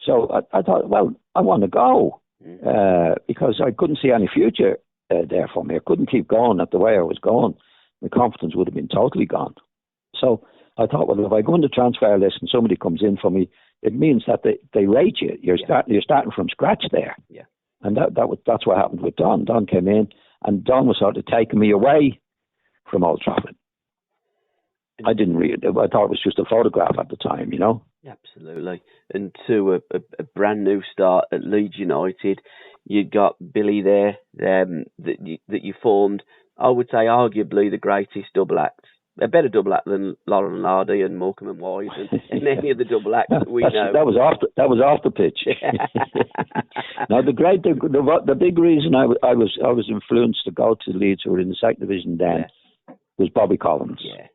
[SPEAKER 2] So I thought, well, I want to go because I couldn't see any future there for me. I couldn't keep going at the way I was going. My confidence would have been totally gone. So I thought, well, if I go on the transfer list and somebody comes in for me, it means that they rate you. You're starting from scratch there. Yeah. And that's what happened with Don. Don came in, and Don was sort of taking me away from Old Trafford. I didn't read it. I thought it was just a photograph at the time, you know.
[SPEAKER 1] Absolutely. And to a brand new start at Leeds United, you got Billy there that you formed. I would say arguably the greatest double act. A better double act than Laurel and Hardy and Morecambe and White and any of the double acts that we know.
[SPEAKER 2] That was off the pitch. Now the big reason I was influenced to go to Leeds, who were in the second division then, was Bobby Collins. Yeah.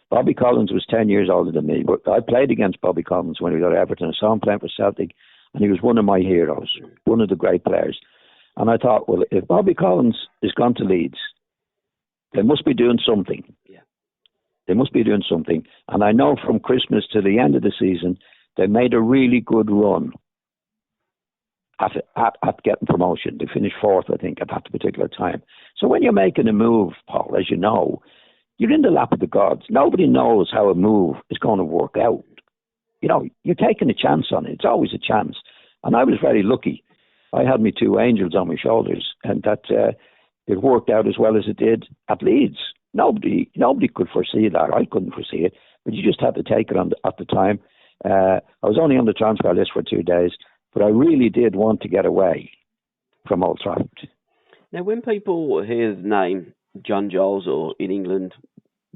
[SPEAKER 2] Bobby Collins was 10 years older than me, but I played against Bobby Collins when we got to Everton. I saw him playing for Celtic, and he was one of my heroes, one of the great players. And I thought, well, if Bobby Collins is gone to Leeds, they must be doing something. Yeah. They must be doing something. And I know from Christmas to the end of the season, they made a really good run at getting promotion. They finished fourth, I think, at that particular time. So when you're making a move, Paul, as you know, you're in the lap of the gods. Nobody knows how a move is going to work out. You know, you're taking a chance on it. It's always a chance. And I was very lucky. I had me two angels on my shoulders, and that it worked out as well as it did at Leeds. Nobody could foresee that. I couldn't foresee it, but you just had to take it at the time. I was only on the transfer list for 2 days, but I really did want to get away from Old Trafford.
[SPEAKER 1] Now, when people hear the name John Giles, or in England,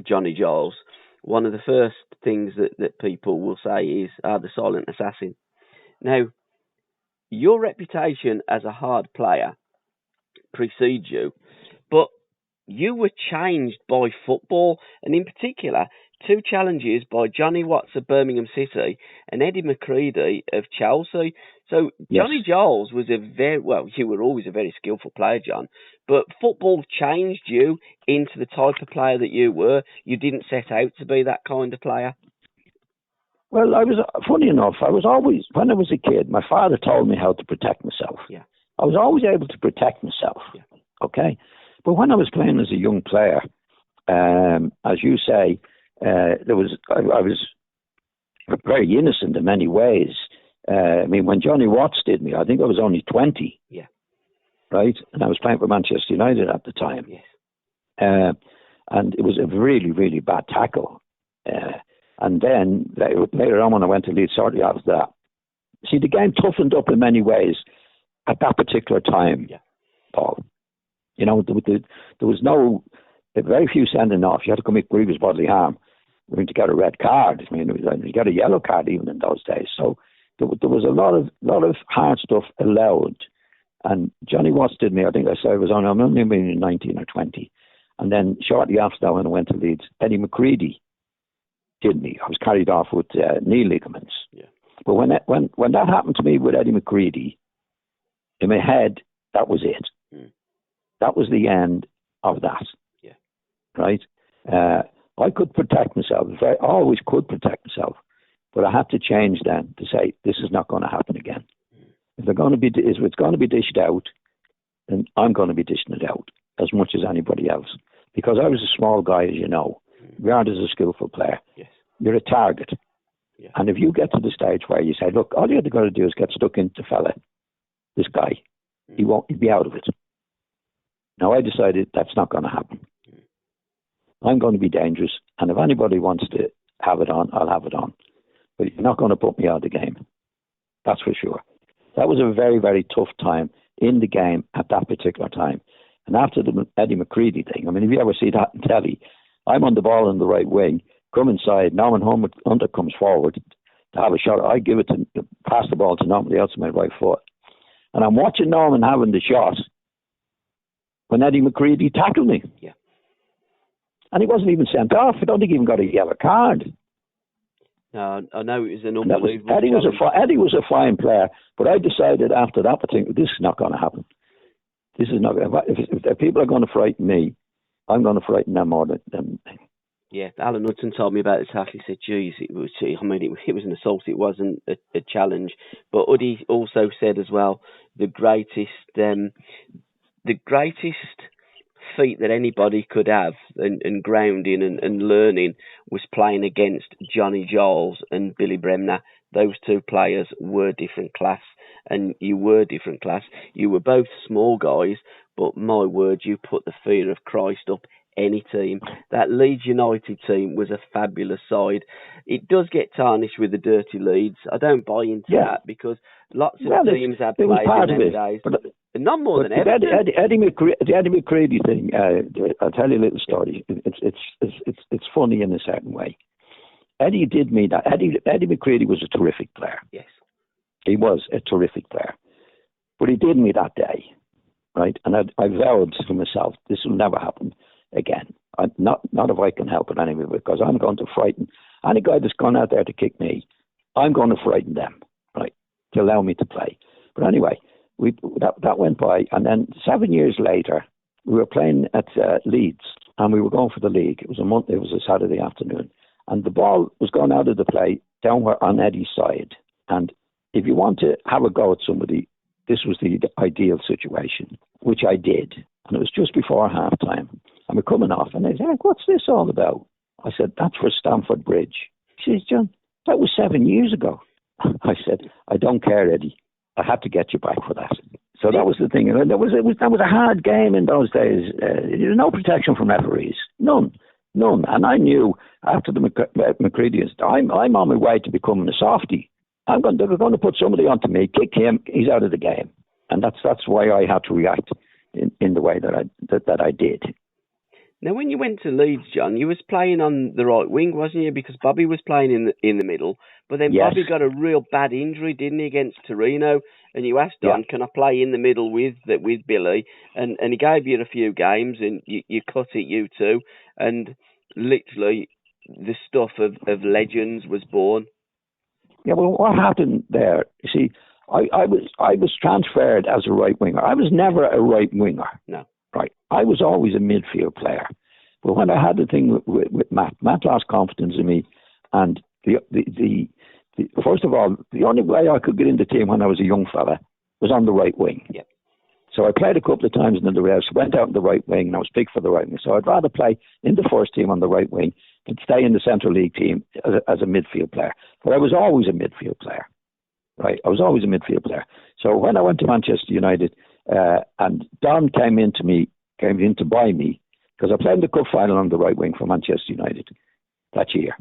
[SPEAKER 1] Johnny Giles, one of the first things that people will say is, the silent assassin. Now, your reputation as a hard player precedes you, but you were changed by football, and in particular, 2 challenges by Johnny Watts of Birmingham City and Eddie McCready of Chelsea. So yes. Johnny Giles was you were always a very skillful player, John, but football changed you into the type of player that you were. You didn't set out to be that kind of player.
[SPEAKER 2] Well, funny enough, I was always, when I was a kid, my father told me how to protect myself. Yeah. I was always able to protect myself. Yeah. Okay. But when I was playing as a young player, as you say, I was very innocent in many ways. I mean, when Johnny Watts did me, I think I was only 20. Yeah. Right? And I was playing for Manchester United at the time. Yes. And it was a really, really bad tackle. And then later on when I went to Leeds shortly after that, see, the game toughened up in many ways at that particular time, Paul. You know, there was very few sending off. You had to commit grievous bodily harm to get a red card. I mean, you got a yellow card even in those days. So there was a lot of hard stuff allowed. And Johnny Watts did me, I think I said I'm only 19 or 20. And then shortly after that, when I went to Leeds, Eddie McCready did me. I was carried off with knee ligaments. Yeah. But when that happened to me with Eddie McCready, in my head, that was it. Mm. That was the end of that. Yeah. Right? I could protect myself. I always could protect myself. But I had to change then to say, this is not going to happen again. Mm. If it's going to be dished out, then I'm going to be dishing it out as much as anybody else. Because I was a small guy, as you know. You aren't as a skillful player. Yes. You're a target. Yeah. And if you get to the stage where you say, look, all you have got to do is get stuck into this guy, He'd be out of it. Now, I decided that's not going to happen. I'm going to be dangerous, and if anybody wants to have it on, I'll have it on. But you're not going to put me out of the game. That's for sure. That was a very, very tough time in the game at that particular time. And after the Eddie McCready thing, I mean, if you ever see that in telly, I'm on the ball in the right wing, come inside, Norman Hunter comes forward to have a shot. I give it to, pass the ball to Norman, the outside my right foot. And I'm watching Norman having the shot when Eddie McCready tackled me.
[SPEAKER 1] Yeah.
[SPEAKER 2] And he wasn't even sent off. I don't think he even got a yellow card.
[SPEAKER 1] No, I know it was an unbelievable
[SPEAKER 2] Eddie was a fine player, but I decided after that, this is not going to happen. This is not. If people are going to frighten me, I'm going to frighten them more than.
[SPEAKER 1] Yeah, Alan Hudson told me about this after. He said, "Geez, it was an assault. It wasn't a challenge." But Uddy also said as well, the greatest feat that anybody could have and grounding and learning was playing against Johnny Giles and Billy Bremner. Those two players were different class, and you were different class. You were both small guys, but my word, you put the fear of Christ up any team. That Leeds United team was a fabulous side. It does get tarnished with the dirty Leeds. I don't buy into that because lots of teams have played in them days. But not more than ever.
[SPEAKER 2] The Eddie McCready thing, I'll tell you a little story. It's funny in a certain way. Eddie did me that. Eddie McCready was a terrific player.
[SPEAKER 1] Yes.
[SPEAKER 2] He was a terrific player. But he did me that day, right? And I vowed to myself, this will never happen again. Not if I can help it anyway, because I'm going to frighten any guy that's gone out there to kick me. I'm going to frighten them, right, to allow me to play. But anyway, that went by, and then 7 years later, we were playing at Leeds, and we were going for the league. It was a Saturday afternoon, and the ball was going out of the play down on Eddie's side. And if you want to have a go at somebody, this was the ideal situation, which I did. And it was just before half time. And we're coming off, and they said, "What's this all about?" I said, "That's for Stamford Bridge." He says, "John, that was 7 years ago." I said, "I don't care, Eddie. I had to get you back for that." So that was the thing. And that was a hard game in those days. There was no protection from referees. None. And I knew after the McCready, I'm on my way to becoming a softie. They're going to put somebody onto me, kick him, he's out of the game. And that's why I had to react in the way that I did.
[SPEAKER 1] Now, when you went to Leeds, John, you was playing on the right wing, wasn't you? Because Bobby was playing in the middle. But then yes. Bobby got a real bad injury, didn't he, against Torino? And you asked Don, can I play in the middle with Billy? And he gave you a few games, and you cut it, you two. And literally, the stuff of legends was born.
[SPEAKER 2] Yeah, well, what happened there, you see, I was transferred as a right winger. I was never a right winger.
[SPEAKER 1] No.
[SPEAKER 2] Right. I was always a midfield player. But when I had the thing with Matt lost confidence in me. And the first of all, the only way I could get in the team when I was a young fella was on the right wing.
[SPEAKER 1] Yeah.
[SPEAKER 2] So I played a couple of times in the rest, went out on the right wing, and I was picked for the right wing. So I'd rather play in the first team on the right wing than stay in the Central League team as a midfield player. But I was always a midfield player. Right. I was always a midfield player. So when I went to Manchester United, and Don came in to buy me, because I played in the cup final on the right wing for Manchester United that year.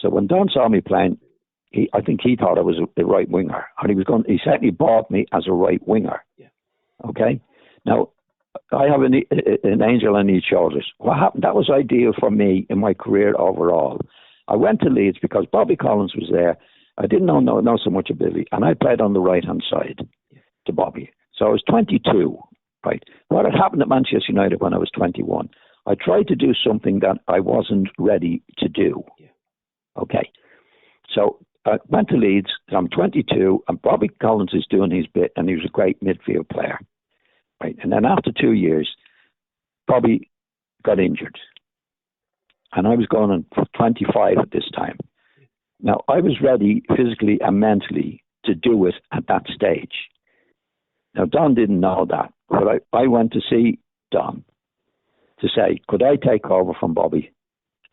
[SPEAKER 2] So when Don saw me playing, I think he thought I was a right winger, and he certainly bought me as a right winger.
[SPEAKER 1] Yeah.
[SPEAKER 2] Okay. Now I have an angel on each shoulders. What happened? That was ideal for me in my career overall. I went to Leeds because Bobby Collins was there. I didn't know so much of Billy, and I played on the right hand side to Bobby. So I was 22, right? What had happened at Manchester United when I was 21, I tried to do something that I wasn't ready to do.
[SPEAKER 1] Yeah.
[SPEAKER 2] Okay. So I went to Leeds, I'm 22, and Bobby Collins is doing his bit, and he was a great midfield player. Right. And then after 2 years, Bobby got injured. And I was going on 25 at this time. Now, I was ready physically and mentally to do it at that stage. Now, Don didn't know that, but I went to see Don to say, could I take over from Bobby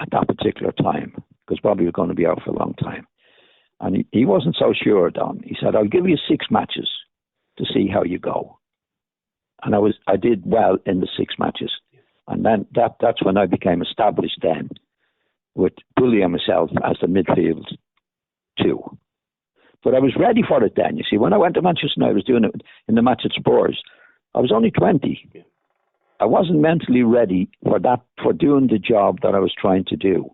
[SPEAKER 2] at that particular time? Because Bobby was going to be out for a long time. And he wasn't so sure, Don. He said, I'll give you 6 matches to see how you go. And I did well in the 6 matches. And then that's when I became established then, with Bully and myself as the midfield 2. But I was ready for it then. You see, when I went to Manchester United, I was doing it in the match at Spurs. I was only 20. Yeah. I wasn't mentally ready for doing the job that I was trying to do.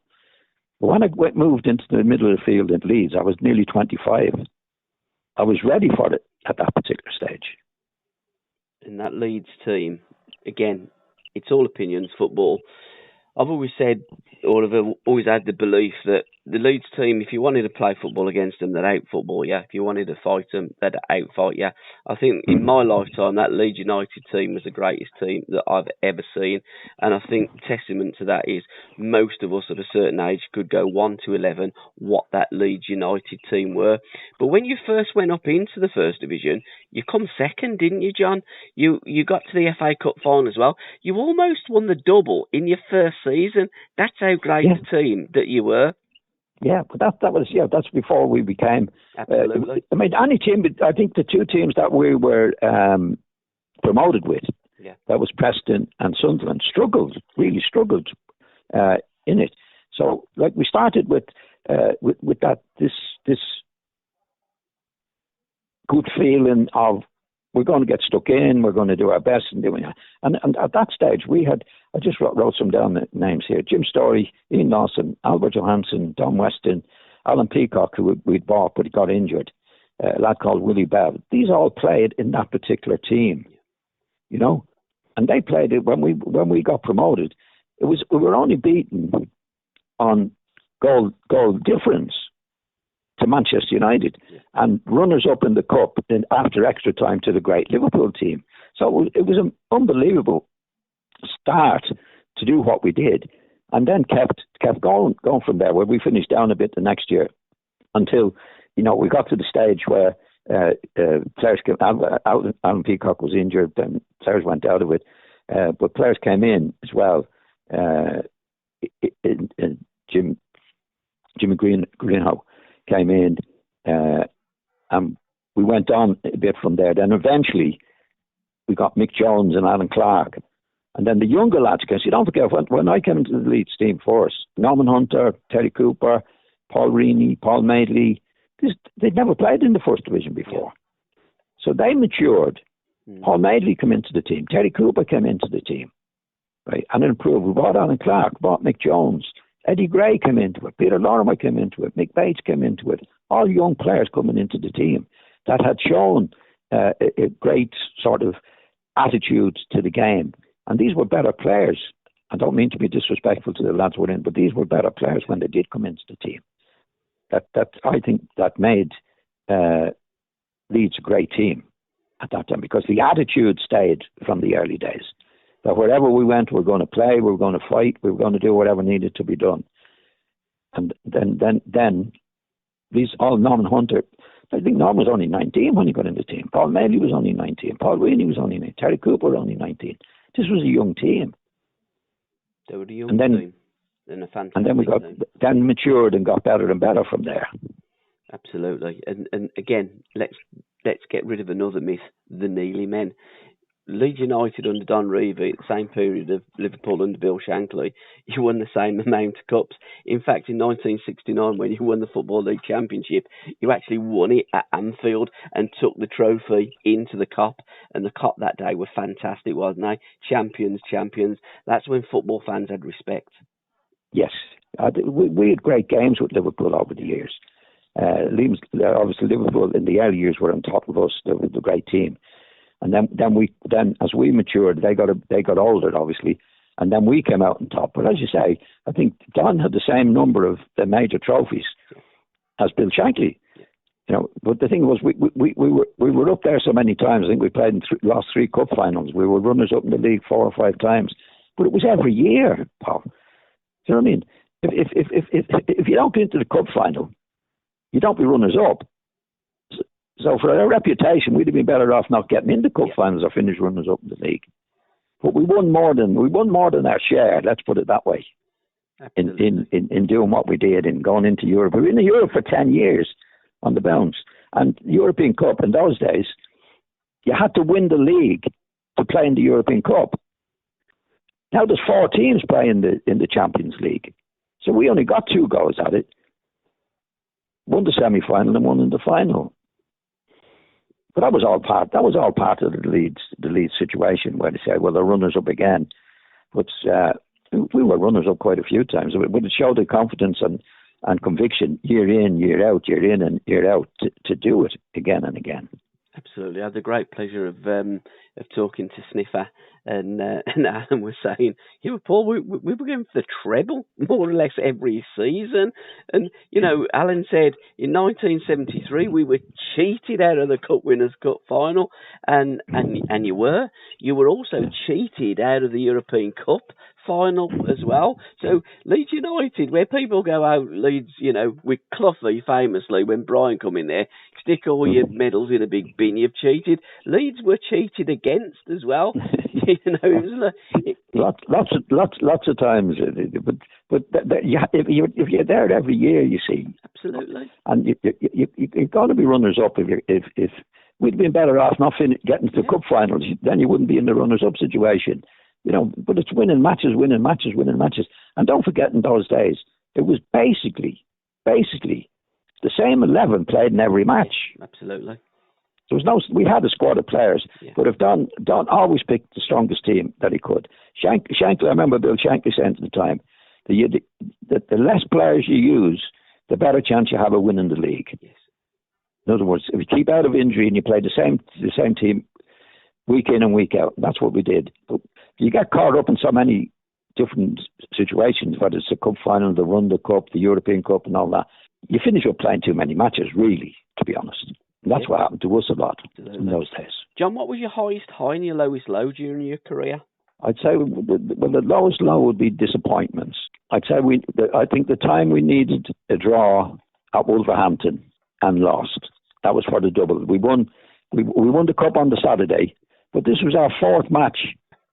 [SPEAKER 2] But when I moved into the middle of the field in Leeds, I was nearly 25. I was ready for it at that particular stage.
[SPEAKER 1] In that Leeds team, again, it's all opinions, football. I've always said, or I've always had the belief that the Leeds team, if you wanted to play football against them, they'd out-football you. If you wanted to fight them, they'd out-fight you. I think in my lifetime, that Leeds United team was the greatest team that I've ever seen. And I think testament to that is most of us at a certain age could go 1 to 11 what that Leeds United team were. But when you first went up into the First Division, you come second, didn't you, John? You got to the FA Cup final as well. You almost won the double in your first season. That's how great a team that you were.
[SPEAKER 2] Yeah, but that was that's before we became.
[SPEAKER 1] Absolutely.
[SPEAKER 2] I mean, any team. I think the 2 teams that we were promoted with, that was Preston and Sunderland, really struggled in it. So, like, we started with that this good feeling of, we're going to get stuck in, we're going to do our best in doing it. And at that stage, I just wrote some down the names here: Jim Storey, Ian Lawson, Albert Johansson, Don Weston, Alan Peacock, who we'd bought but he got injured, a lad called Willie Bell. These all played in that particular team, you know, and they played it when we got promoted. We were only beaten on goal difference to Manchester United, and runners up in the cup then after extra time to the great Liverpool team. So it was an unbelievable start to do what we did, and then kept going from there, where we finished down a bit the next year until, you know, we got to the stage where players came out. Alan Peacock was injured, then players went out of it, but players came in as well. Jimmy Greenhow came in, and we went on a bit from there. Then eventually we got Mick Jones and Alan Clark, and then the younger lads, because you don't forget, when I came into the Leeds team first, Norman Hunter, Terry Cooper, Paul Reaney, Paul Madeley, they'd never played in the First Division before, so they matured. Paul Madeley came into the team, Terry Cooper came into the team, right, and improved. We bought Alan Clark, bought Mick Jones, Eddie Gray came into it, Peter Lorimer came into it, Mick Bates came into it, all young players coming into the team that had shown a great sort of attitude to the game. And these were better players. I don't mean to be disrespectful to the lads we're in, but these were better players when they did come into the team. That I think that made Leeds a great team at that time, because the attitude stayed from the early days. That wherever we went, we were going to play, we were going to fight, we were going to do whatever needed to be done. And then these all Norman Hunter, I think Norman was only 19 when he got in the team. Paul Madeley was only 19. Paul Reaney was only 19. Terry Cooper was only 19. This was a young team.
[SPEAKER 1] They were a young team.
[SPEAKER 2] And then we then matured and got better and better from there.
[SPEAKER 1] Absolutely. And again, let's get rid of another myth: the Neely men. Leeds United under Don Revie, at the same period of Liverpool under Bill Shankly, you won the same amount of cups. In fact, in 1969, when you won the Football League Championship, you actually won it at Anfield and took the trophy into the Cup. And the Cup that day were fantastic, wasn't they? Champions. That's when football fans had respect.
[SPEAKER 2] Yes. We had great games with Liverpool over the years. Obviously, Liverpool in the early years were on top of us. They were the great team. And then as we matured, they got older, obviously, and then we came out on top. But as you say, I think Don had the same number of the major trophies as Bill Shankly. You know, but the thing was, we were up there so many times. I think we played and lost 3 cup finals. We were runners up in the league 4 or 5 times, but it was every year, Paul. Do you know what I mean? If you don't get into the cup final, you don't be runners up. So for our reputation, we'd have been better off not getting into cup finals or finish runners up in the league. But we won more than our share. Let's put it that way. In doing what we did in going into Europe. We were in Europe for 10 years on the bounce. And European Cup in those days, you had to win the league to play in the European Cup. Now there's 4 teams playing in the Champions League. So we only got 2 goals at it. One the semi-final and one in the final. But that was all part of the Leeds situation, where they said, well, they're runners up again. But we were runners up quite a few times. But it showed the confidence and conviction year in, year out, to do it again and again.
[SPEAKER 1] Absolutely. I had the great pleasure of talking to Sniffer, and Alan was saying, yeah, Paul, we were going for the treble more or less every season. And, you know, Alan said in 1973 we were cheated out of the Cup Winners' Cup final, and you were. You were also cheated out of the European Cup final as well. So Leeds United, where people go out, Leeds, you know, with Cloughy famously, when Browne come in there, stick all your medals in a big bin, you've cheated. Leeds were cheated against as well. You know, it was
[SPEAKER 2] lots of times. But if you're there every year, you see,
[SPEAKER 1] absolutely,
[SPEAKER 2] and you're going to be runners up. If we'd been better off not getting to the cup finals, then you wouldn't be in the runners up situation. You know, but it's winning matches. And don't forget, in those days, it was basically the same 11 played in every match.
[SPEAKER 1] Absolutely.
[SPEAKER 2] We had a squad of players, but if Don always picked the strongest team that he could. Shankly, I remember Bill Shankly saying at the time, the less players you use, the better chance you have of winning the league.
[SPEAKER 1] Yes.
[SPEAKER 2] In other words, if you keep out of injury and you play the same team week in and week out, that's what we did. But you get caught up in so many different situations, whether it's the cup final, the Runda Cup, the European Cup and all that. You finish up playing too many matches, really, to be honest. And that's what happened to us a lot in those days.
[SPEAKER 1] John, what was your highest high and your lowest low during your career?
[SPEAKER 2] I'd say the lowest low would be disappointments. I'd say I think the time we needed a draw at Wolverhampton and lost, that was for the double. We won the cup on the Saturday, but this was our 4th match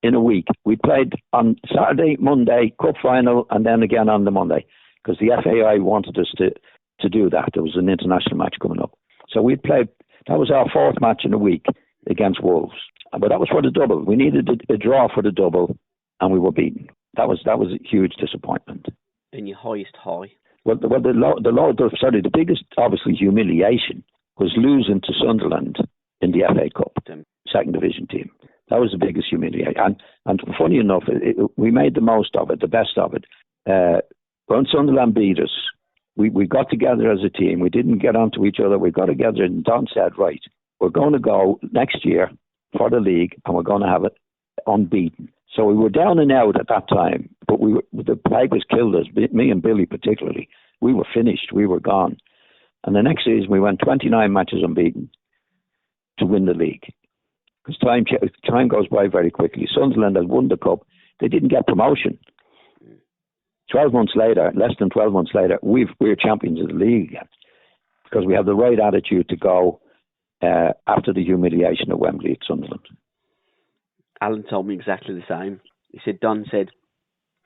[SPEAKER 2] in a week. We played on Saturday, Monday, cup final, and then again on the Monday, because the FAI wanted us to do that. There was an international match coming up. So we played, that was our 4th match in a week against Wolves. But that was for the double. We needed a draw for the double, and we were beaten. That was a huge disappointment.
[SPEAKER 1] And your highest high?
[SPEAKER 2] Well, the biggest, obviously, humiliation was losing to Sunderland in the FA Cup, second division team. That was the biggest humiliation. And funny enough, we made the most of it, the best of it. When Sunderland beat us, we got together as a team. We didn't get onto each other. We got together and Don said, right, we're going to go next year for the league and we're going to have it unbeaten. So we were down and out at that time, but the plague was killed us, me and Billy particularly. We were finished. We were gone. And the next season we went 29 matches unbeaten to win the league. Because time goes by very quickly. Sunderland had won the cup. They didn't get promotion. 12 months later, less than 12 months later, we're champions of the league again. Because we have the right attitude to go after the humiliation of Wembley at Sunderland.
[SPEAKER 1] Alan told me exactly the same. He said, Don said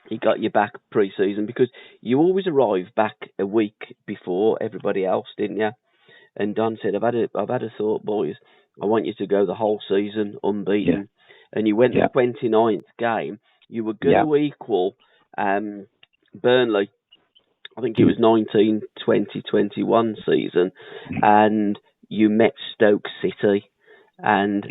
[SPEAKER 1] he got you back pre-season because you always arrive back a week before everybody else, didn't you? And Don said, I've had a thought, boys. I want you to go the whole season unbeaten. Yeah. And you went the 29th game. You were going to equal Burnley. I think it was 1920-21 season. And you met Stoke City. And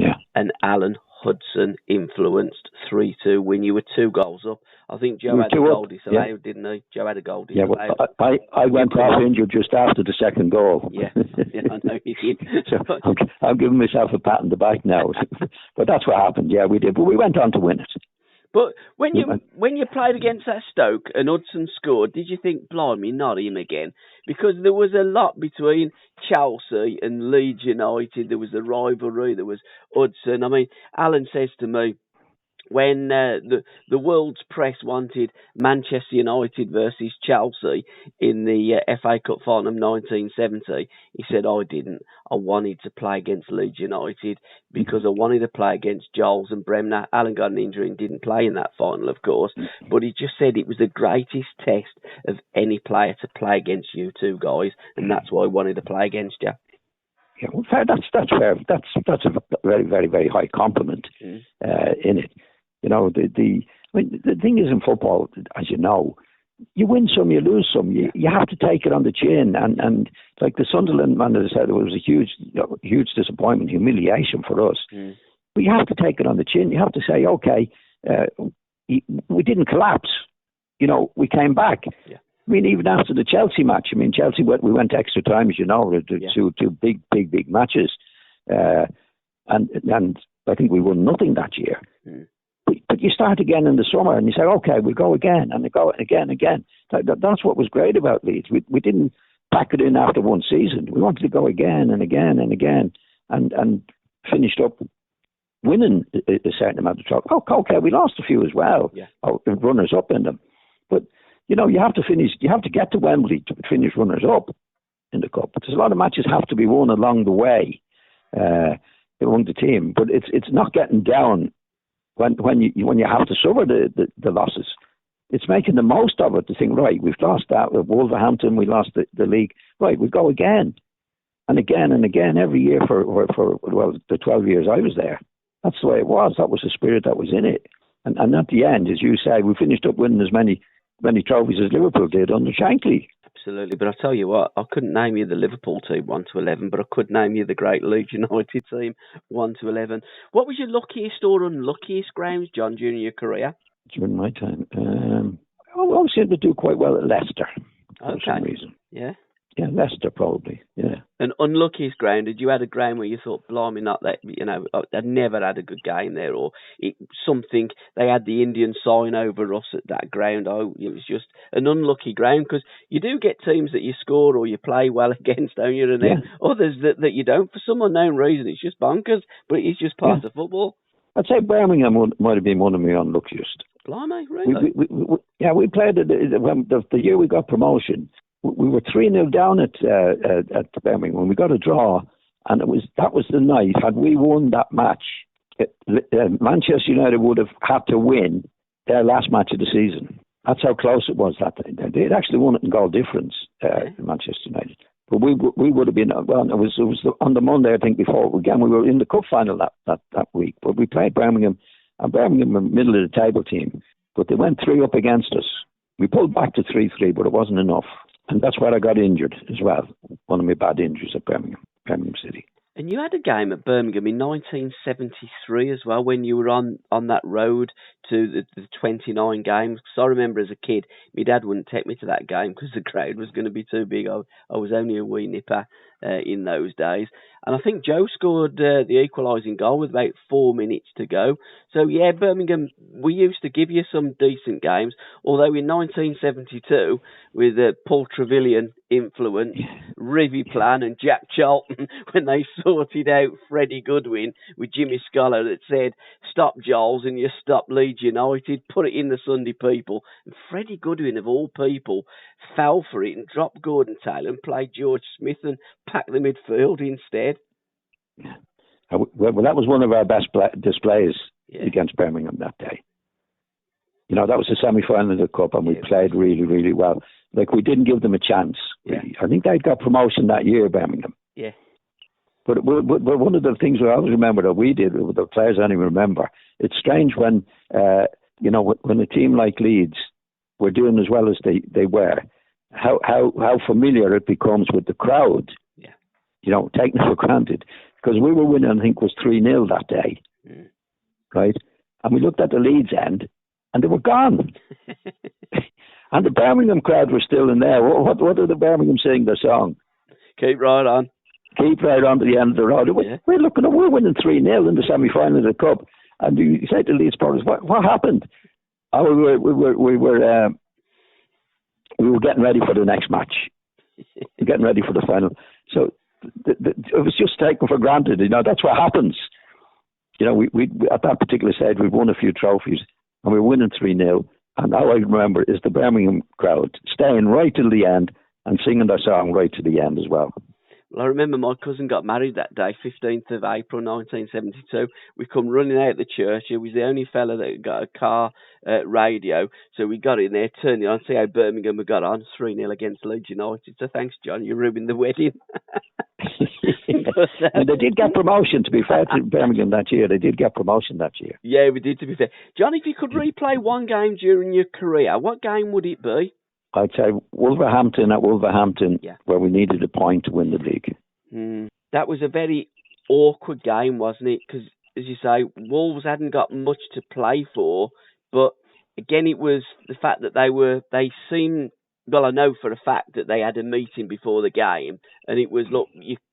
[SPEAKER 1] Alan Hudson influenced 3-2 when you were 2 goals up. I think Joe had a goal disallowed, didn't he? Joe had a goal disallowed.
[SPEAKER 2] Yeah, well, I went off injured just after the second goal.
[SPEAKER 1] Yeah, I know you did.
[SPEAKER 2] So I'm giving myself a pat on the back now. But that's what happened. Yeah, we did. But we went on to win it.
[SPEAKER 1] But when you played against that Stoke and Hudson scored, did you think, blimey, not him again? Because there was a lot between Chelsea and Leeds United. There was the rivalry. There was Hudson. I mean, Alan says to me, when the world's press wanted Manchester United versus Chelsea in the FA Cup final of 1970, he said, I didn't. I wanted to play against Leeds United because I wanted to play against Giles and Bremner. Alan got an injury and didn't play in that final, of course, but he just said it was the greatest test of any player to play against you two guys, and that's why I wanted to play against you.
[SPEAKER 2] Yeah, well, fair. That's fair. That's a very, very, very high compliment in it. The thing is in football, as you know, you win some, you lose some. You have to take it on the chin, and like the Sunderland man that said, it was a huge disappointment, humiliation for us. But you have to take it on the chin. You have to say, okay, we didn't collapse. We came back. Yeah. I mean, even after the Chelsea match, Chelsea, we went extra time, as you know, two big matches. And I think we won nothing that year. But you start again in the summer and you say, okay, we'll go again, and go again. That's what was great about Leeds. We didn't pack it in after one season. We wanted to go again and again and again, and finished up winning a certain amount of trophies. Okay, we lost a few as well. Yeah. Runners up in them. But, you have to finish, you have to get to Wembley to finish runners up in the Cup. There's a lot of matches have to be won along the way among the team, but it's not getting down when you have to suffer the losses. It's making the most of it to think, right, we've lost that with Wolverhampton, we lost the league, right, we go again and again and again every year for the 12 years I was there. That's the way it was. That was the spirit that was in it. And at the end, as you say, we finished up winning as many trophies as Liverpool did under Shankly.
[SPEAKER 1] Absolutely, but I'll tell you what, I couldn't name you the Liverpool team 1 to 11, but I could name you the great Leeds United team 1 to 11. What was your luckiest or unluckiest grounds, John, during your career?
[SPEAKER 2] During my time, I seemed to do quite well at Leicester for some reason.
[SPEAKER 1] Yeah.
[SPEAKER 2] Yeah, Leicester probably. Yeah.
[SPEAKER 1] An unluckiest ground? Did you had a ground where you thought, blimey, not that, I'd never had a good game there, or something? They had the Indian sign over us at that ground. It was just an unlucky ground, because you do get teams that you score or you play well against, don't you? And then others that you don't for some unknown reason. It's just bonkers, but it's just part of football.
[SPEAKER 2] I'd say Birmingham might have been one of my unluckiest.
[SPEAKER 1] Blimey, really?
[SPEAKER 2] We played the year we got promotion. We were 3-0 down at Birmingham when we got a draw, and that was the night. Had we won that match, Manchester United would have had to win their last match of the season. That's how close it was that day. They'd actually won it in goal difference, Manchester United. But we would have been, well, it was on the Monday, I think, before again we were in the cup final that week. But we played Birmingham, and Birmingham were middle of the table team, but they went 3 up against us. We pulled back to 3-3, but it wasn't enough. And that's where I got injured as well. One of my bad injuries at Birmingham City.
[SPEAKER 1] And you had a game at Birmingham in 1973 as well, when you were on that road to the 29 games. Because I remember as a kid, my dad wouldn't take me to that game because the crowd was going to be too big. I was only a wee nipper in those days. And I think Joe scored the equalising goal with about 4 minutes to go. So, yeah, Birmingham, we used to give you some decent games. Although in 1972, with Paul Trevelyan influence, Rivy Plan and Jack Charlton, when they sorted out Freddie Goodwin with Jimmy Scholar that said, stop Giles and you stop Leeds United, put it in the Sunday People. And Freddie Goodwin, of all people, fell for it and dropped Gordon Taylor and played George Smith and packed the midfield instead.
[SPEAKER 2] Yeah. Well, that was one of our best displays against Birmingham that day. That was the semi-final of the Cup, and we played really, really well. Like, we didn't give them a chance. Really. I think they'd got promotion that year, Birmingham.
[SPEAKER 1] Yeah.
[SPEAKER 2] But one of the things I always remember that we did, the players I only remember, it's strange when, when a team like Leeds were doing as well as they were, how familiar it becomes with the crowd. Yeah. Taking it for granted. Because we were winning, I think, was 3-0 that day. Right? And we looked at the Leeds end, and they were gone. And the Birmingham crowd were still in there. What are the Birmingham sing their song?
[SPEAKER 1] Keep right on.
[SPEAKER 2] Keep right on to the end of the road. Yeah. We're winning 3-0 in the semi-final of the Cup. And you say to the Leeds supporters, what happened? Oh, we were getting ready for the next match. Getting ready for the final. So it was just taken for granted. That's what happens. We at that particular stage, we've won a few trophies, and we were winning 3-0. And all I remember is the Birmingham crowd staying right till the end and singing their song right to the end as well.
[SPEAKER 1] Well, I remember my cousin got married that day, 15th of April, 1972. We come running out of the church. He was the only fella that got a car radio. So we got in there, turned it on, see how Birmingham had got on, 3-0 against Leeds United. So thanks, John. You ruined the wedding.
[SPEAKER 2] And they did get promotion, to be fair to Birmingham that year. They did get promotion that year.
[SPEAKER 1] Yeah, we did, to be fair. John, if you could replay one game during your career, what game would it be?
[SPEAKER 2] I'd say Wolverhampton at Wolverhampton, where we needed a point to win the league.
[SPEAKER 1] That was a very awkward game, wasn't it? Because, as you say, Wolves hadn't got much to play for, but again, it was the fact that they seemed, well, I know for a fact that they had a meeting before the game, and it was, look,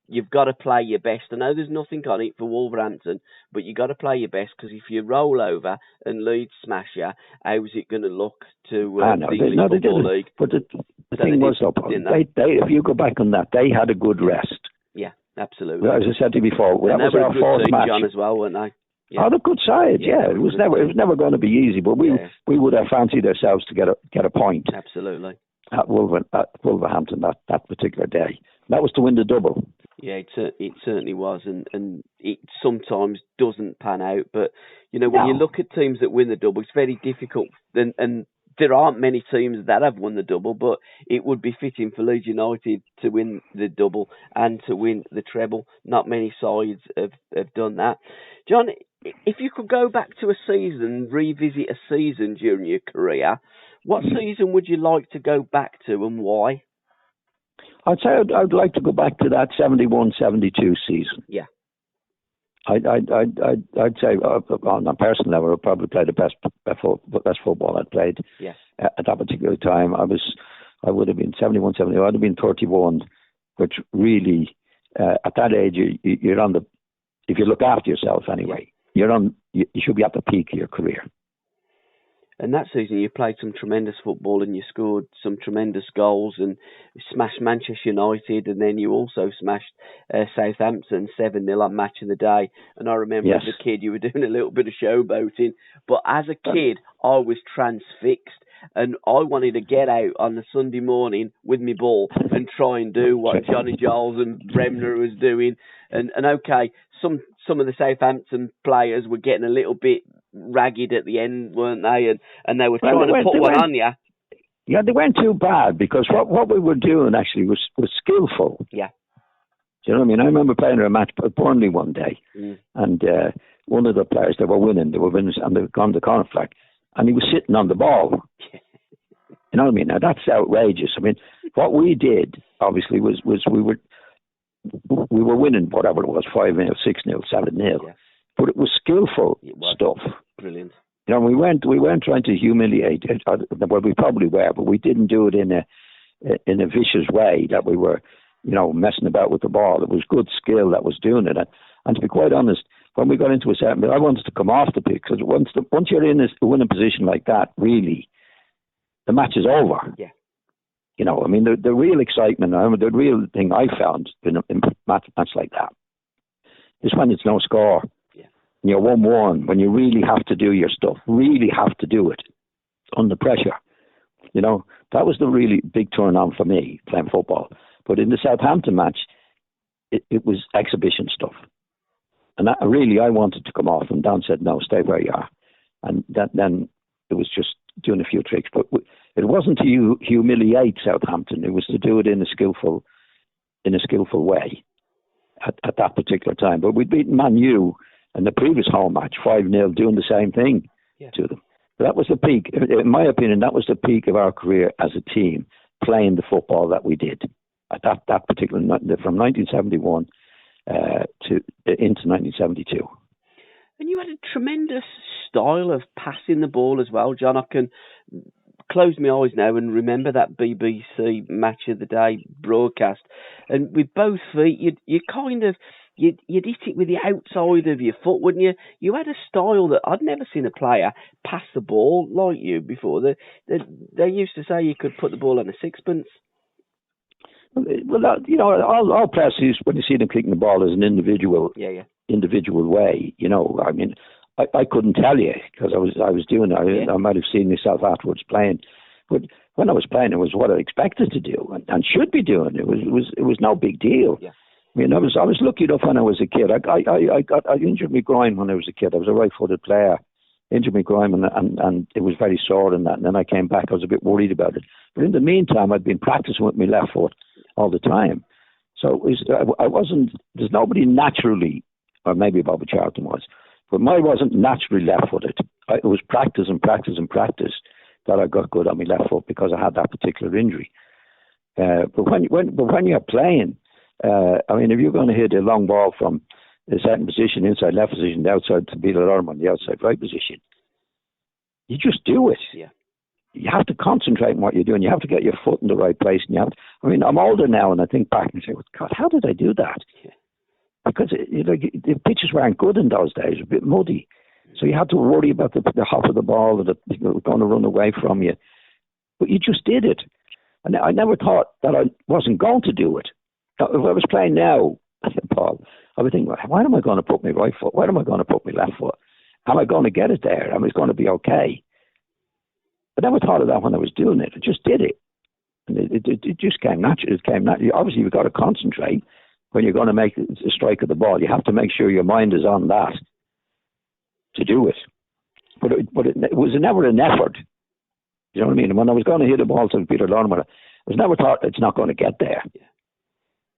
[SPEAKER 1] you've got to play your best. I know there's nothing on it for Wolverhampton, but you've got to play your best, because if you roll over and Leeds smash you, how's it going to look to the English Football League?
[SPEAKER 2] But the thing was, if you go back on that, they had a good rest.
[SPEAKER 1] Yeah, absolutely.
[SPEAKER 2] As I said to you before, that was our fourth match.
[SPEAKER 1] John, as well, weren't they? Yeah.
[SPEAKER 2] Oh, the good side, yeah. It was never going to be easy, but we would have fancied ourselves to get a point.
[SPEAKER 1] Absolutely.
[SPEAKER 2] At Wolverhampton that particular day. That was to win the double.
[SPEAKER 1] Yeah, it certainly was, and it sometimes doesn't pan out. But you know, when you look at teams that win the double, it's very difficult. And there aren't many teams that have won the double, but it would be fitting for Leeds United to win the double and to win the treble. Not many sides have done that. John, if you could go back to a season, revisit a season during your career, what season would you like to go back to, and why?
[SPEAKER 2] I'd say I'd like to go back to that 71-72 season.
[SPEAKER 1] Yeah.
[SPEAKER 2] I'd say on a personal level, I'd probably play the best football I'd played.
[SPEAKER 1] Yes.
[SPEAKER 2] At that particular time. I would have been 71, 72. I'd have been 31, which really, at that age, you're on the, if you look after yourself anyway, you should be at the peak of your career.
[SPEAKER 1] And that season, you played some tremendous football, and you scored some tremendous goals, and smashed Manchester United, and then you also smashed Southampton 7-0 on Match of the Day. And I remember as a kid, you were doing a little bit of showboating, but as a kid, I was transfixed, and I wanted to get out on the Sunday morning with my ball and try and do what Johnny Giles and Bremner was doing. And okay, some of the Southampton players were getting a little bit ragged at the end, weren't they? And they were trying to put one on you.
[SPEAKER 2] Yeah, they weren't too bad, because what we were doing actually was skillful.
[SPEAKER 1] Yeah.
[SPEAKER 2] Do you know what I mean? I remember playing a match at Burnley one day, and one of the players, they were winning, and they'd gone to corner flag, and he was sitting on the ball. You know what I mean? Now, that's outrageous. I mean, what we did, obviously, was we were winning whatever it was, 5-0, 6-0, 7-0. Yeah. But it was skillful stuff.
[SPEAKER 1] Brilliant.
[SPEAKER 2] You know, we weren't trying to humiliate. Well, we probably were, but we didn't do it in a vicious way that we were, you know, messing about with the ball. It was good skill that was doing it. And to be quite honest, when we got into a certain bit, I wanted to come off the pitch, because once you're in a winning position like that, really, the match is over. Yeah. You know, I mean, the real excitement, the real thing I found in a match like that is when it's no score. And you're 1-1, when you really have to do your stuff, really have to do it under pressure. You know, that was the really big turn on for me, playing football. But in the Southampton match, it was exhibition stuff. And that really, I wanted to come off, and Don said, no, stay where you are. And then it was just doing a few tricks. But it wasn't to humiliate Southampton. It was to do it in a skillful way at that particular time. But we'd beaten Man U in the previous home match, 5-0, doing the same thing to them. But that was the peak. In my opinion, that was the peak of our career as a team, playing the football that we did at that particular, from 1971 into 1972.
[SPEAKER 1] And you had a tremendous style of passing the ball as well, John. I can close my eyes now and remember that BBC Match of the Day broadcast. And with both feet, you kind of... You'd hit it with the outside of your foot, wouldn't you? You had a style that I'd never seen a player pass the ball like you before. They used to say you could put the ball on a sixpence.
[SPEAKER 2] Well, you know, all players, when you see them kicking the ball as an individual way, you know, I mean, I couldn't tell you, because I was doing it. I might have seen myself afterwards playing. But when I was playing, it was what I expected to do and should be doing. It was no big deal. Yeah. I mean, I was lucky enough when I was a kid. I injured my groin when I was a kid. I was a right-footed player. Injured my groin and it was very sore and that. And then I came back. I was a bit worried about it. But in the meantime, I'd been practicing with my left foot all the time. So I wasn't. There's nobody naturally, or maybe Bobby Charlton was, but mine wasn't naturally left-footed. It was practice and practice and practice that I got good on my left foot because I had that particular injury. But when you're playing, I mean, if you're going to hit a long ball from a certain position, inside left position, the outside to beat an arm on the outside right position, you just do it.
[SPEAKER 1] Yeah.
[SPEAKER 2] You have to concentrate on what you're doing. You have to get your foot in the right place. And I mean, I'm older now, and I think back and say, well, God, how did I do that? Yeah. Because the pitches weren't good in those days, a bit muddy. So you had to worry about the hop of the ball, that it was going to run away from you. But you just did it. And I never thought that I wasn't going to do it. If I was playing now, Paul, I would think, well, why am I going to put my right foot? Why am I going to put my left foot? Am I going to get it there? Am I going to be okay? I never thought of that when I was doing it. I just did it. And it just came natural. It came natural. Obviously, you've got to concentrate when you're going to make a strike of the ball. You have to make sure your mind is on that to do it. But it was never an effort. You know what I mean? When I was going to hit a ball to Peter Lorne, I was never thought it's not going to get there.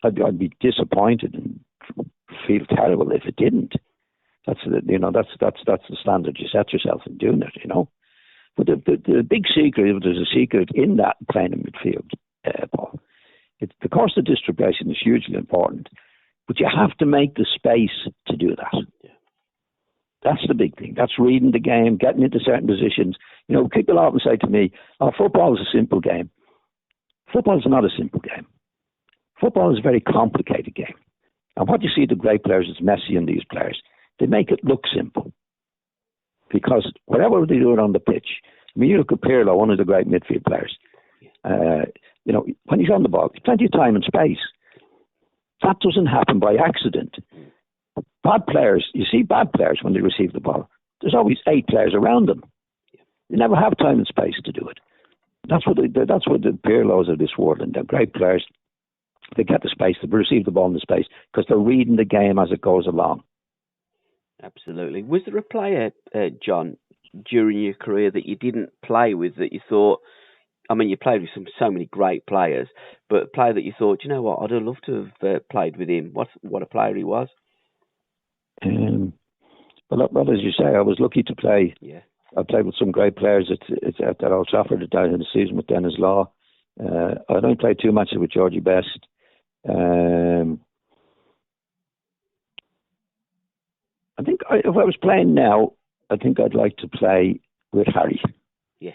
[SPEAKER 2] I'd be disappointed and feel terrible if it didn't. That's the standard you set yourself in doing it. You know. But the big secret, if there's a secret in that playing in midfield, Paul, the course of distribution is hugely important, but you have to make the space to do that. Yeah. That's the big thing. That's reading the game, getting into certain positions. You know, people often say to me, "Oh, football is a simple game." Football is not a simple game. Football is a very complicated game. And what you see the great players, it's Messi and these players, they make it look simple. Because whatever they do on the pitch, I mean, you look at Pirlo, one of the great midfield players, you know, when he's on the ball, there's plenty of time and space. That doesn't happen by accident. Bad players, you see bad players when they receive the ball, there's always 8 players around them. They never have time and space to do it. That's what the Pirlos of this world, and they're great players. They get the space, they receive the ball in the space because they're reading the game as it goes along.
[SPEAKER 1] Absolutely. Was there a player, John, during your career that you didn't play with that you thought, I mean, you played with so many great players, but a player that you thought, you know what, I'd have loved to have played with him. What a player he was.
[SPEAKER 2] Well, as you say, I was lucky to play. Yeah. I played with some great players at Old Trafford at the end of the season with Dennis Law. I don't play too much with Georgie Best. I think if I was playing now, I think I'd like to play with Harry.
[SPEAKER 1] Yes.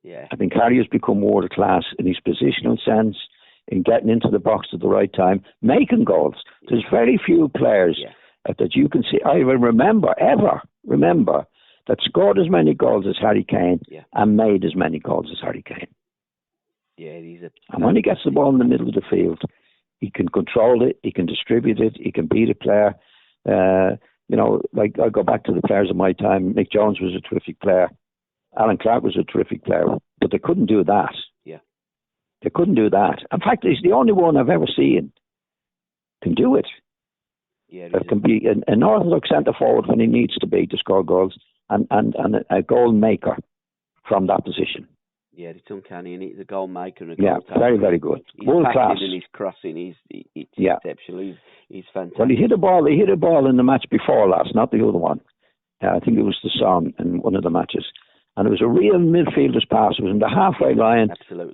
[SPEAKER 1] Yeah.
[SPEAKER 2] I think Harry has become world class in his positional sense, in getting into the box at the right time, making goals. There's very few players that you can see, I will remember that scored as many goals as Harry Kane and made as many goals as Harry Kane.
[SPEAKER 1] Yeah,
[SPEAKER 2] and when he gets the ball in the middle of the field, he can control it, he can distribute it, he can beat a player. You know, like I go back to the players of my time. Mick Jones was a terrific player. Alan Clark was a terrific player, but they couldn't do that.
[SPEAKER 1] Yeah,
[SPEAKER 2] they couldn't do that. In fact, he's the only one I've ever seen can do it.
[SPEAKER 1] Yeah,
[SPEAKER 2] that can be an orthodox centre forward when he needs to be to score goals, and a goal maker from that position.
[SPEAKER 1] Yeah, it's uncanny, and he's a goal maker and a
[SPEAKER 2] goal taker. Very, very good.
[SPEAKER 1] World class. And his crossing, he's exceptional. He's fantastic.
[SPEAKER 2] Well, he hit a ball in the match before last, not the other one. I think it was the Son in one of the matches. And it was a real midfielder's pass. It was in the halfway line,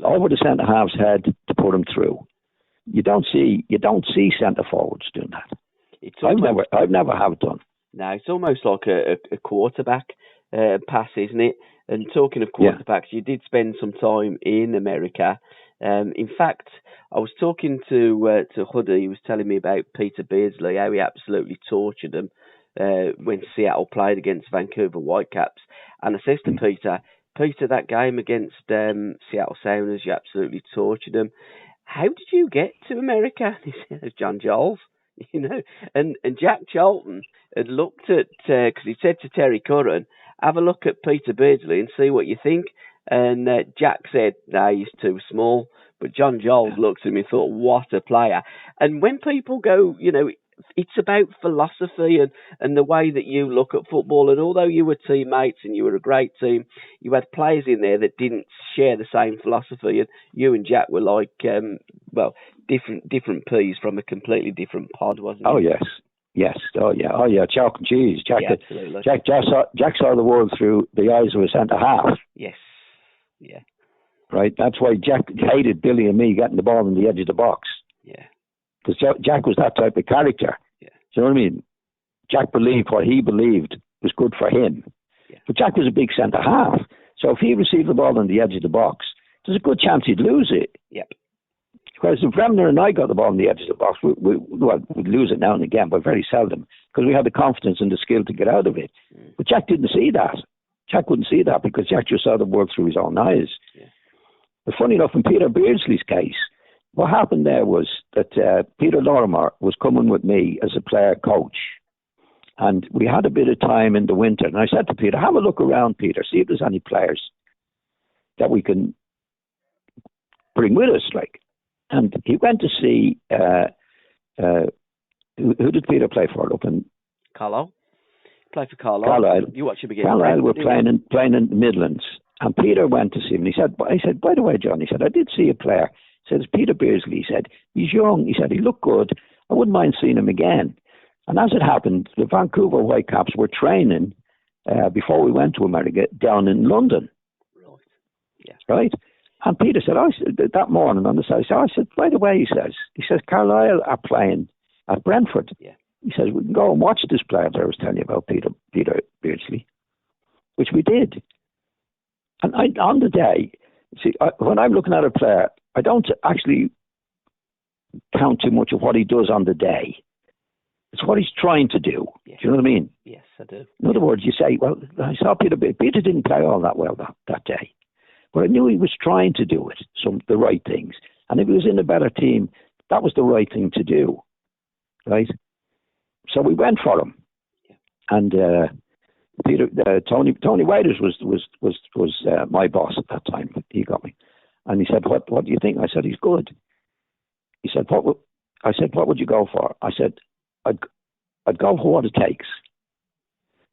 [SPEAKER 2] over the centre half's head to put him through. You don't see centre forwards doing that. I've never have done.
[SPEAKER 1] No, it's almost like a quarterback pass, isn't it? And talking of quarterbacks, you did spend some time in America. In fact, I was talking to Huddy. He was telling me about Peter Beardsley, how he absolutely tortured them when Seattle played against Vancouver Whitecaps. And I says to Peter, that game against Seattle Sounders, you absolutely tortured them. How did you get to America? He says, John Giles. You know, and Jack Charlton had looked at, because he said to Terry Curran, have a look at Peter Beardsley and see what you think. And Jack said, no, he's too small. But John Giles looked at him and thought, what a player. And when people go, you know, it's about philosophy and the way that you look at football. And although you were teammates and you were a great team, you had players in there that didn't share the same philosophy. And you and Jack were like, different peas from a completely different pod, wasn't it?
[SPEAKER 2] Oh yes. Yes. Oh yeah. Chalk and cheese. Jack saw the world through the eyes of a centre half.
[SPEAKER 1] Yes. Yeah.
[SPEAKER 2] Right. That's why Jack hated Billy and me getting the ball on the edge of the box.
[SPEAKER 1] Yeah.
[SPEAKER 2] Because Jack was that type of character.
[SPEAKER 1] Yeah.
[SPEAKER 2] Do you know what I mean? Jack believed what he believed was good for him.
[SPEAKER 1] Yeah.
[SPEAKER 2] But Jack was a big centre half. So if he received the ball on the edge of the box, there's a good chance he'd lose it.
[SPEAKER 1] Yep.
[SPEAKER 2] Whereas if Bremner and I got the ball on the edge of the box, we'd lose it now and again, but very seldom, because we had the confidence and the skill to get out of it. But Jack didn't see that. Jack wouldn't see that because Jack just saw the world through his own eyes. Yeah. But funny enough, in Peter Beardsley's case, what happened there was that Peter Lorimer was coming with me as a player coach. And we had a bit of time in the winter. And I said to Peter, have a look around, Peter, see if there's any players that we can bring with us, like. And he went to see, who did Peter play for up in?
[SPEAKER 1] Carlisle. Played for Carlisle.
[SPEAKER 2] Carlisle.
[SPEAKER 1] You watch him again.
[SPEAKER 2] Carlisle were playing in the Midlands. And Peter went to see him. And I said, by the way, John, he said, I did see a player. He said, it's Peter Beardsley. He said, he's young. He said, he looked good. I wouldn't mind seeing him again. And as it happened, the Vancouver Whitecaps were training before we went to America down in London.
[SPEAKER 1] Right. Yeah.
[SPEAKER 2] Right? And Peter said, that morning on the side, I said, by the way, he says, Carlisle are playing at Brentford. Yeah. He says, we can go and watch this player that I was telling you about, Peter Beardsley, which we did. And on the day, when I'm looking at a player, I don't actually count too much of what he does on the day. It's what he's trying to do. Yeah. Do you know what I mean?
[SPEAKER 1] Yes, I do.
[SPEAKER 2] In other words, you say, well, I saw Peter didn't play all that well that day. But I knew he was trying to do the right things. And if he was in a better team, that was the right thing to do. Right? So we went for him. Yeah. And Tony Waders was my boss at that time. He got me. And he said, what do you think? I said, he's good. He said, what would you go for? I said, I'd go for what it takes.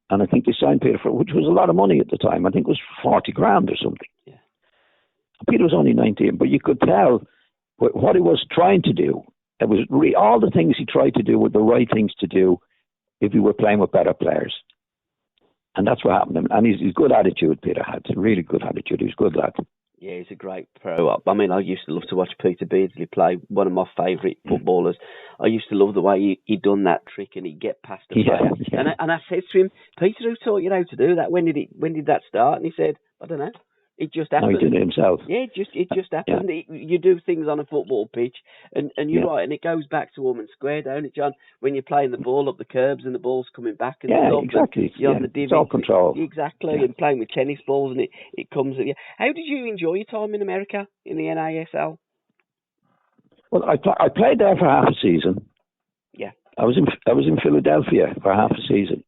[SPEAKER 2] And I think they signed Peter for, which was a lot of money at the time. I think it was 40 grand or something. Yeah. Peter was only 19, but you could tell what he was trying to do. It was all the things he tried to do were the right things to do if he were playing with better players. And that's what happened to him. And he's good attitude, Peter had. Really good attitude. He's a good lad.
[SPEAKER 1] Yeah, he's a great pro. I mean, I used to love to watch Peter Beardsley play, one of my favourite footballers. I used to love the way he'd done that trick and he'd get past the player. Yeah. And I said to him, Peter, who taught you how to do that? When did that start? And he said, I don't know. It just happened.
[SPEAKER 2] No, he did it himself.
[SPEAKER 1] Yeah, it just happened. Yeah. You do things on a football pitch, and you're right, and it goes back to Ormond Square, don't it, John? When you're playing the ball up the curbs and the ball's coming back and stuff.
[SPEAKER 2] Exactly.
[SPEAKER 1] You're on the divot.
[SPEAKER 2] It's all control.
[SPEAKER 1] Exactly, and playing with tennis balls, and it comes at you. How did you enjoy your time in America, in the NASL?
[SPEAKER 2] Well, I played there for half a season.
[SPEAKER 1] Yeah.
[SPEAKER 2] I was in Philadelphia for half a season.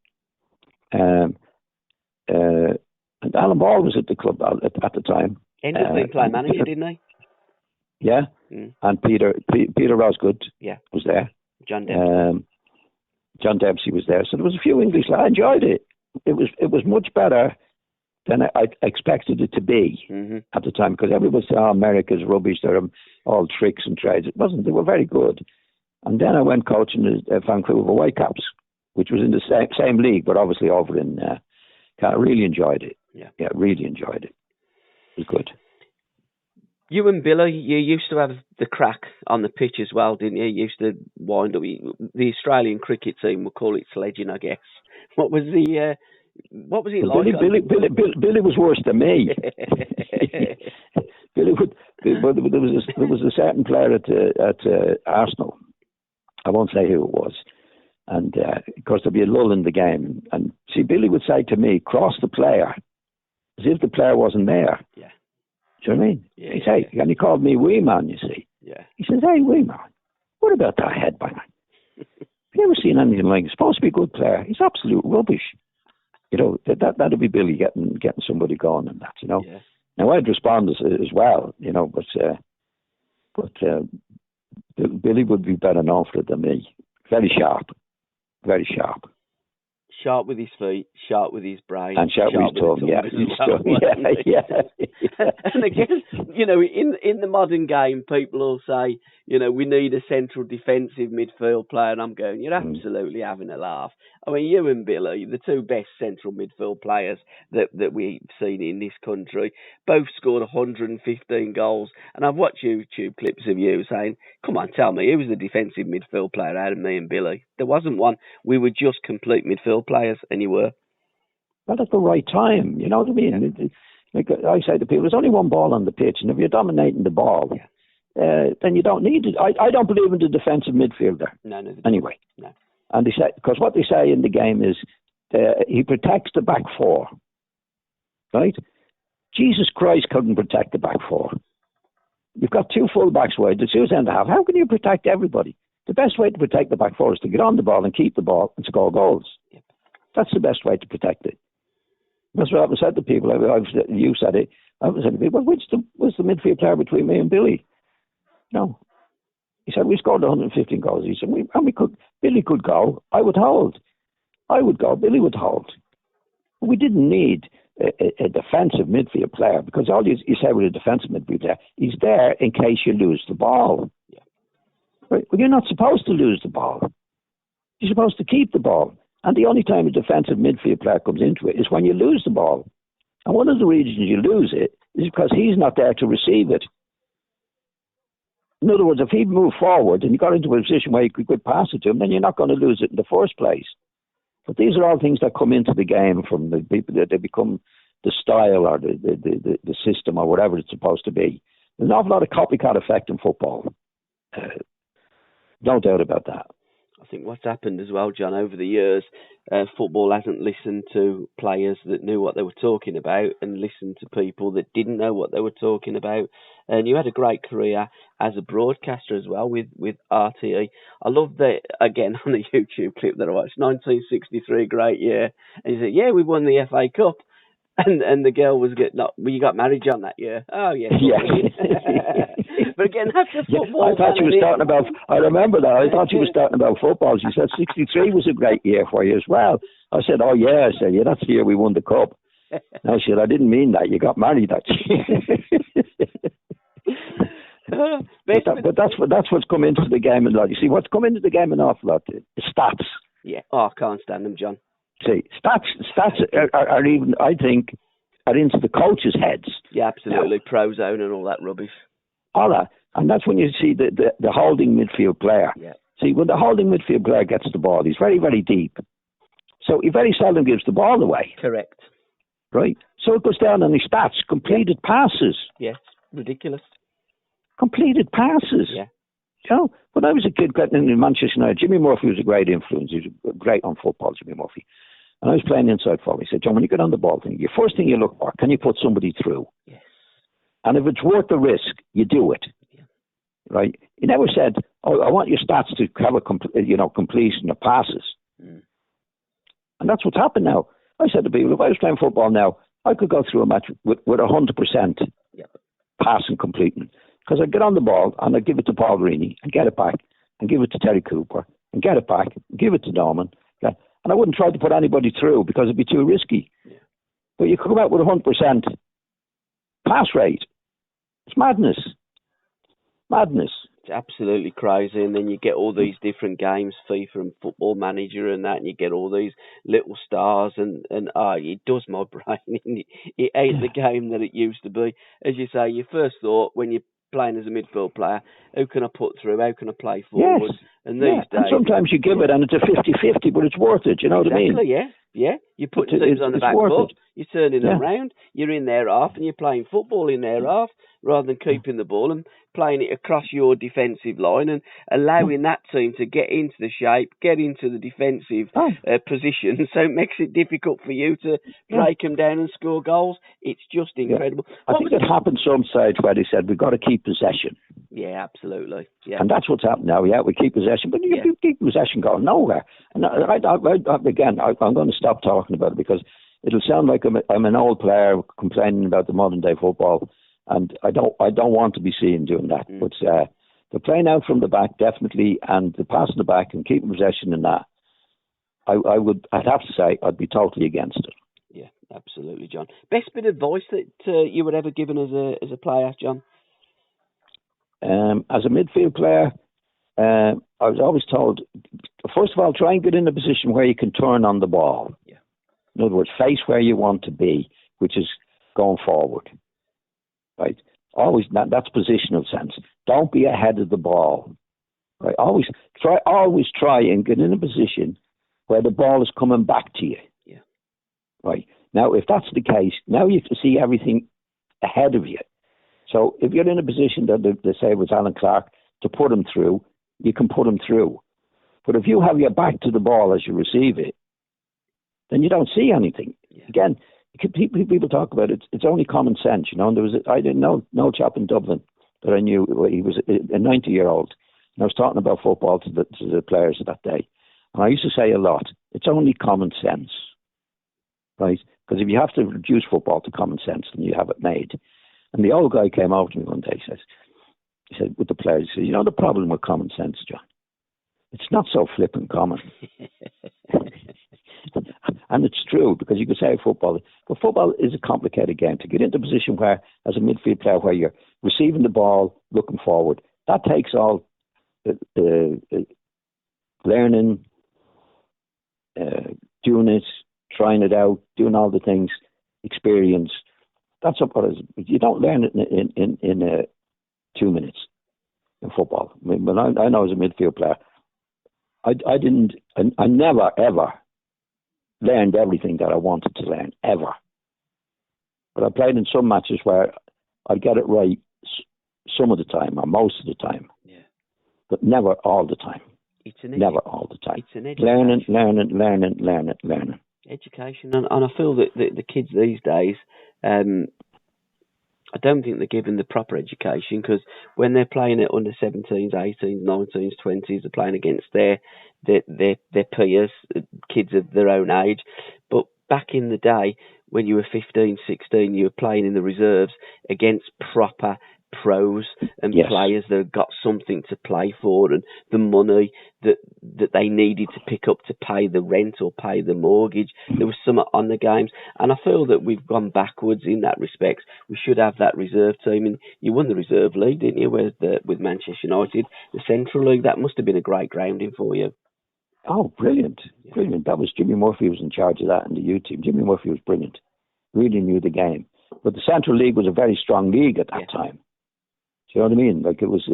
[SPEAKER 2] And Alan Ball was at the club at the time.
[SPEAKER 1] Ended up being play manager, didn't he?
[SPEAKER 2] Yeah. Mm. And Peter Rosgood was there.
[SPEAKER 1] John Dempsey.
[SPEAKER 2] John Dempsey was there. So there was a few English lads. I enjoyed it. It was much better than I expected it to be at the time, because everybody said, America's rubbish. They're all tricks and trades. It wasn't. They were very good. And then I went coaching the Vancouver Whitecaps, which was in the same league, but obviously over in I really enjoyed it. Yeah, really enjoyed it. It was good.
[SPEAKER 1] You and Billy, you used to have the crack on the pitch as well, didn't you? You used to wind up. The Australian cricket team, we'll call it sledging, I guess. What was it like?
[SPEAKER 2] Billy was worse than me. Billy would. There was a certain player at Arsenal. I won't say who it was. And of course, there'd be a lull in the game. And see, Billy would say to me, cross the player, as if the player wasn't there. Yeah. Do you know what I mean? Yeah, he'd say, and he called me wee man, you see. Yeah. He says, hey, wee man, what about that headbanger? Have you ever seen anything like it? He's supposed to be a good player. He's absolute rubbish. You know, that'd be Billy getting somebody going and that, you know. Yeah. Now, I'd respond as well, you know, but Billy would be better known for it than me. Very sharp. Very sharp.
[SPEAKER 1] Sharp with his feet, sharp with his brain.
[SPEAKER 2] And sharp with his tongue, yeah.
[SPEAKER 1] And again, you know, in the modern game, people will say, we need a central defensive midfield player. And I'm going, you're absolutely having a laugh. I mean, you and Billy, the two best central midfield players that we've seen in this country, both scored 115 goals. And I've watched YouTube clips of you saying, come on, tell me, who was the defensive midfield player out of me and Billy? There wasn't one. We were just complete midfield players, and you were.
[SPEAKER 2] Not at the right time, you know what I mean? Like I say to people, there's only one ball on the pitch, and if you're dominating the ball, then you don't need it. I don't believe in the defensive midfielder.
[SPEAKER 1] No.
[SPEAKER 2] Anyway.
[SPEAKER 1] No.
[SPEAKER 2] And they say, because what they say in the game is he protects the back four, right? Jesus Christ couldn't protect the back four. You've got two full backs wide, the two centre half. How can you protect everybody? The best way to protect the back four is to get on the ball and keep the ball and score goals.
[SPEAKER 1] Yep. That's
[SPEAKER 2] the best way to protect it. That's what I've said to people. You said it. I've said to people, which was the midfield player between me and Billy? No. He said, we scored 115 goals. He said, Billy could go. I would hold. I would go. Billy would hold. We didn't need a defensive midfield player, because all you say with a defensive midfield player, he's there in case you lose the ball.
[SPEAKER 1] Yeah.
[SPEAKER 2] Right? Well, you're not supposed to lose the ball. You're supposed to keep the ball. And the only time a defensive midfield player comes into it is when you lose the ball. And one of the reasons you lose it is because he's not there to receive it. In other words, if he moved forward and you got into a position where you could pass it to him, then you're not going to lose it in the first place. But these are all things that come into the game from the people, that they become the style or the system or whatever it's supposed to be. There's an awful lot of copycat effect in football. No doubt about that.
[SPEAKER 1] I think what's happened as well, John, over the years, football hasn't listened to players that knew what they were talking about and listened to people that didn't know what they were talking about. And you had a great career as a broadcaster as well with RTE. I love that, again, on the YouTube clip that I watched, 1963, great year. And you said, yeah, we won the FA Cup. And the girl was you got married, John, that year. Oh, yes.
[SPEAKER 2] Yeah.
[SPEAKER 1] But again, after football.
[SPEAKER 2] I thought she was talking about, I remember that. I thought she was talking about football. She said 63 was a great year for you as well. I said, oh, yeah. I said, yeah, that's the year we won the cup. And I said, I didn't mean that. You got married that year. But that's what's come into the game a lot. You see, what's come into the game an awful lot is stats.
[SPEAKER 1] Yeah. Oh, I can't stand them, John.
[SPEAKER 2] See, stats are even, I think, are into the coaches' heads.
[SPEAKER 1] Yeah, absolutely. Now, pro zone and all that rubbish.
[SPEAKER 2] All that. And that's when you see the holding midfield player.
[SPEAKER 1] Yeah.
[SPEAKER 2] See, when the holding midfield player gets the ball, he's very, very deep. So he very seldom gives the ball away.
[SPEAKER 1] Correct.
[SPEAKER 2] Right? So it goes down on his stats. Completed passes.
[SPEAKER 1] Yes. Ridiculous.
[SPEAKER 2] Completed passes.
[SPEAKER 1] Yeah.
[SPEAKER 2] You know, when I was a kid getting in Manchester United, Jimmy Murphy was a great influence. He was great on football, Jimmy Murphy. And I was playing inside forward. He said, John, when you get on the ball, your first thing you look for, can you put somebody through?
[SPEAKER 1] Yes.
[SPEAKER 2] And if it's worth the risk, you do it. Yeah. Right? He never said, oh, I want your stats to have a completion of passes. Mm. And that's what's happened now. I said to people, if I was playing football now, I could go through a match with 100% pass and completing. Because I'd get on the ball and I'd give it to Paul Reaney and get it back and give it to Terry Cooper and get it back and give it to Norman. Yeah. And I wouldn't try to put anybody through because it'd be too risky. Yeah. But you come out with 100% pass rate. It's madness. Madness.
[SPEAKER 1] It's absolutely crazy. And then you get all these different games, FIFA and Football Manager and that, and you get all these little stars and it does my brain. It ain't the game that it used to be. As you say, your first thought when you're playing as a midfield player, who can I put through? How can I play forward?
[SPEAKER 2] Yes.
[SPEAKER 1] And these days,
[SPEAKER 2] and sometimes you give it and it's a 50-50, but it's worth it. You know what I mean?
[SPEAKER 1] Yeah. You put teams on the back foot, you're turning them round, you're in their half and you're playing football in their half rather than keeping the ball and playing it across your defensive line and allowing that team to get into the shape, get into the defensive position. So it makes it difficult for you to break them down and score goals. It's just incredible.
[SPEAKER 2] I think it happened some sides where they said, we've got to keep possession.
[SPEAKER 1] Yeah, absolutely. Yeah.
[SPEAKER 2] And that's what's happened now. Yeah, we keep possession, but you keep possession going nowhere. And I'm going to stop talking about it because it'll sound like I'm an old player complaining about the modern day football, and I don't want to be seen doing that. But the playing out from the back definitely, and the passing the back and keeping possession in that, I'd have to say I'd be totally against it.
[SPEAKER 1] Yeah, absolutely, John. Best bit of advice that you were ever given as a player, John?
[SPEAKER 2] As a midfield player, I was always told, first of all, try and get in a position where you can turn on the ball.
[SPEAKER 1] Yeah.
[SPEAKER 2] In other words, face where you want to be, which is going forward. Right? Always, that's positional sense. Don't be ahead of the ball. Right? Always try and get in a position where the ball is coming back to you.
[SPEAKER 1] Yeah.
[SPEAKER 2] Right. Now, if that's the case, now you have to see everything ahead of you. So if you're in a position that they say was Alan Clark to put him through, you can put him through. But if you have your back to the ball as you receive it, then you don't see anything. Yeah. Again, people talk about it. It's only common sense, you know. And I didn't know no chap in Dublin that I knew. He was a 90-year-old. And I was talking about football to the players of that day, and I used to say a lot. It's only common sense, right? Because if you have to reduce football to common sense, then you have it made. And the old guy came over to me one day. He said with the players, he said, you know the problem with common sense, John? It's not so flipping common. And it's true, because you can say football, but football is a complicated game. To get into a position where, as a midfield player, where you're receiving the ball, looking forward, that takes all learning, doing it, trying it out, doing all the things, experience. That's what it is. You don't learn it in 2 minutes in football. I mean, when I know as a midfield player, I never ever learned everything that I wanted to learn, ever. But I played in some matches where I get it right some of the time, or most of the time. Yeah. But never all the time. Never all the time.
[SPEAKER 1] It's an education.
[SPEAKER 2] Learning.
[SPEAKER 1] Education. And I feel that the kids these days, I don't think they're given the proper education, because when they're playing at under 17s, 18s, 19s, 20s, they're playing against their peers, kids of their own age. But back in the day, when you were 15, 16, you were playing in the reserves against proper pros and players that have got something to play for, and the money that they needed to pick up to pay the rent or pay the mortgage. There was some on the games, and I feel that we've gone backwards in that respect. We should have that reserve team. And you won the reserve league, didn't you, with Manchester United, the Central League? That must have been a great grounding for you.
[SPEAKER 2] Oh, brilliant. Brilliant. That was Jimmy Murphy was in charge of that in the U team. Jimmy Murphy was brilliant. Really knew the game. But the Central League was a very strong league at that time. Do you know what I mean? Like it was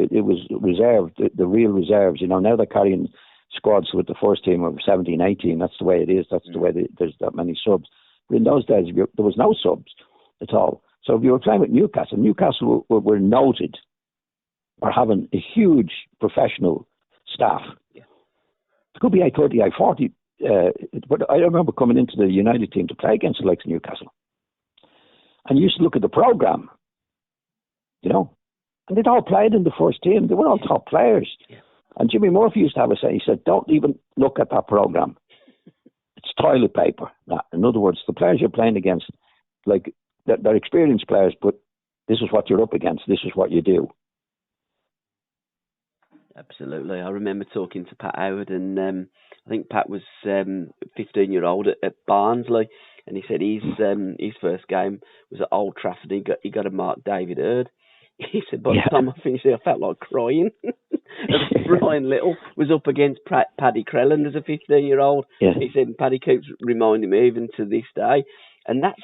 [SPEAKER 2] reserved, the real reserves. You know, now they're carrying squads with the first team of 17, 18. That's the way it is. That's the way there's that many subs. But in those days, there was no subs at all. So if you were playing with Newcastle were noted for having a huge professional staff. Yeah. It could be 30, 40. But I remember coming into the United team to play against the likes of Newcastle. And you used to look at the programme, you know. And they'd all played in the first team. They were all top players. Yeah. And Jimmy Murphy used to have a say. He said, don't even look at that programme. It's toilet paper. In other words, the players you're playing against, like, they're experienced players, but this is what you're up against. This is what you do.
[SPEAKER 1] Absolutely. I remember talking to Pat Howard, and I think Pat was 15-year-old at Barnsley, and he said his first game was at Old Trafford. He got to mark David Hurd. He said, by the time I finished it, I felt like crying. Brian Little was up against Paddy Crelland as a 15-year-old. Yeah. He said, Paddy keeps reminding me even to this day. And that's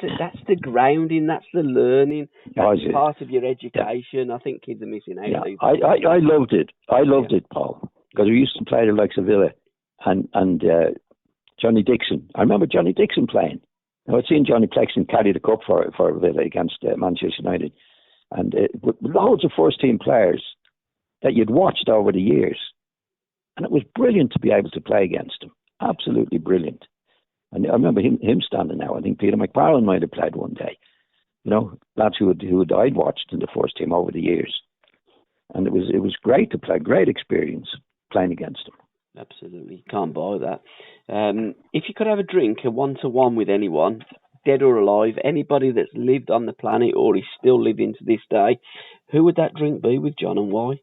[SPEAKER 1] the grounding, that's the learning, that's part of your education. Yeah. I think kids are missing out. Yeah.
[SPEAKER 2] I loved it. I loved it, Paul, because we used to play the likes of Villa and Johnny Dixon. I remember Johnny Dixon playing. Now, I'd seen Johnny Plexton carry the cup for Villa against Manchester United. And with loads of first-team players that you'd watched over the years. And it was brilliant to be able to play against them. Absolutely brilliant. And I remember him standing there. I think Peter McFarlane might have played one day. You know, lads who I'd watched in the first team over the years. And it was great to play, great experience playing against them.
[SPEAKER 1] Absolutely. Can't buy that. If you could have a drink, a one-to-one with anyone, dead or alive, anybody that's lived on the planet or is still living to this day, who would that drink be with, John, and why?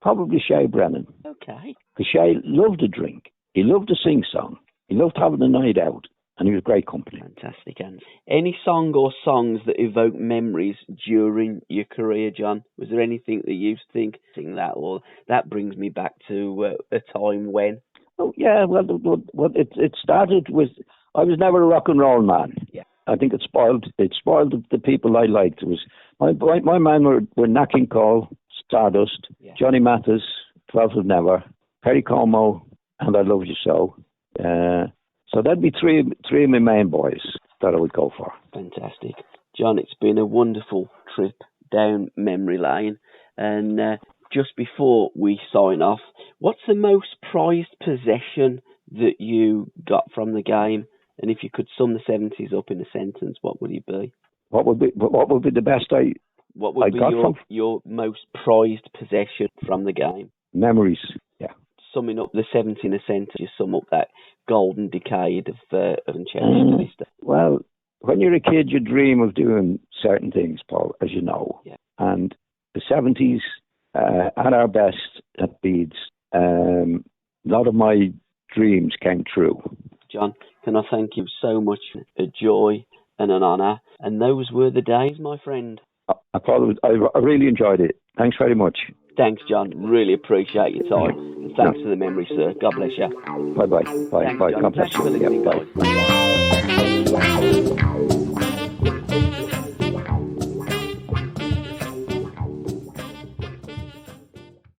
[SPEAKER 2] Probably Shay Brennan.
[SPEAKER 1] Okay.
[SPEAKER 2] Because Shay loved to drink. He loved to sing song. He loved having a night out. and he was great company.
[SPEAKER 1] Fantastic, Hans. Any song or songs that evoke memories during your career, John? Was there anything that you think that, or that brings me back to a time when?
[SPEAKER 2] Oh yeah, well, it started with, I was never a rock and roll man.
[SPEAKER 1] Yeah.
[SPEAKER 2] I think it spoiled the people I liked. It was my man were Nat King Cole, Stardust,
[SPEAKER 1] Yeah.
[SPEAKER 2] Johnny Mathis, 12th of Never, Perry Como, and I Love You So. So that'd be three of my main boys that I would go for.
[SPEAKER 1] Fantastic. John, it's been a wonderful trip down memory lane. And just before we sign off, what's the most prized possession that you got from the game? And if you could sum the 70s up in a sentence, what would it be?
[SPEAKER 2] What would be the best
[SPEAKER 1] What would be your most prized possession from the game?
[SPEAKER 2] Memories, yeah.
[SPEAKER 1] Summing up the 70s in a sentence, you sum up that golden decade of cherished to.
[SPEAKER 2] Well, when you're a kid, you dream of doing certain things, Paul, as you know.
[SPEAKER 1] Yeah.
[SPEAKER 2] And the 70s, at our best at Leeds, a lot of my dreams came true.
[SPEAKER 1] John, can I thank you so much? A joy and an honour. And those were the days, my friend.
[SPEAKER 2] I really enjoyed it. Thanks very much.
[SPEAKER 1] Thanks, John. Really appreciate your time. And thanks for the memory, sir. God bless you.
[SPEAKER 2] Bye-bye. Bye.
[SPEAKER 1] Thanks,
[SPEAKER 2] Bye.
[SPEAKER 1] John.
[SPEAKER 2] God bless
[SPEAKER 1] Thanks for
[SPEAKER 2] you.
[SPEAKER 1] listening,
[SPEAKER 2] Yeah, bye.
[SPEAKER 1] guys.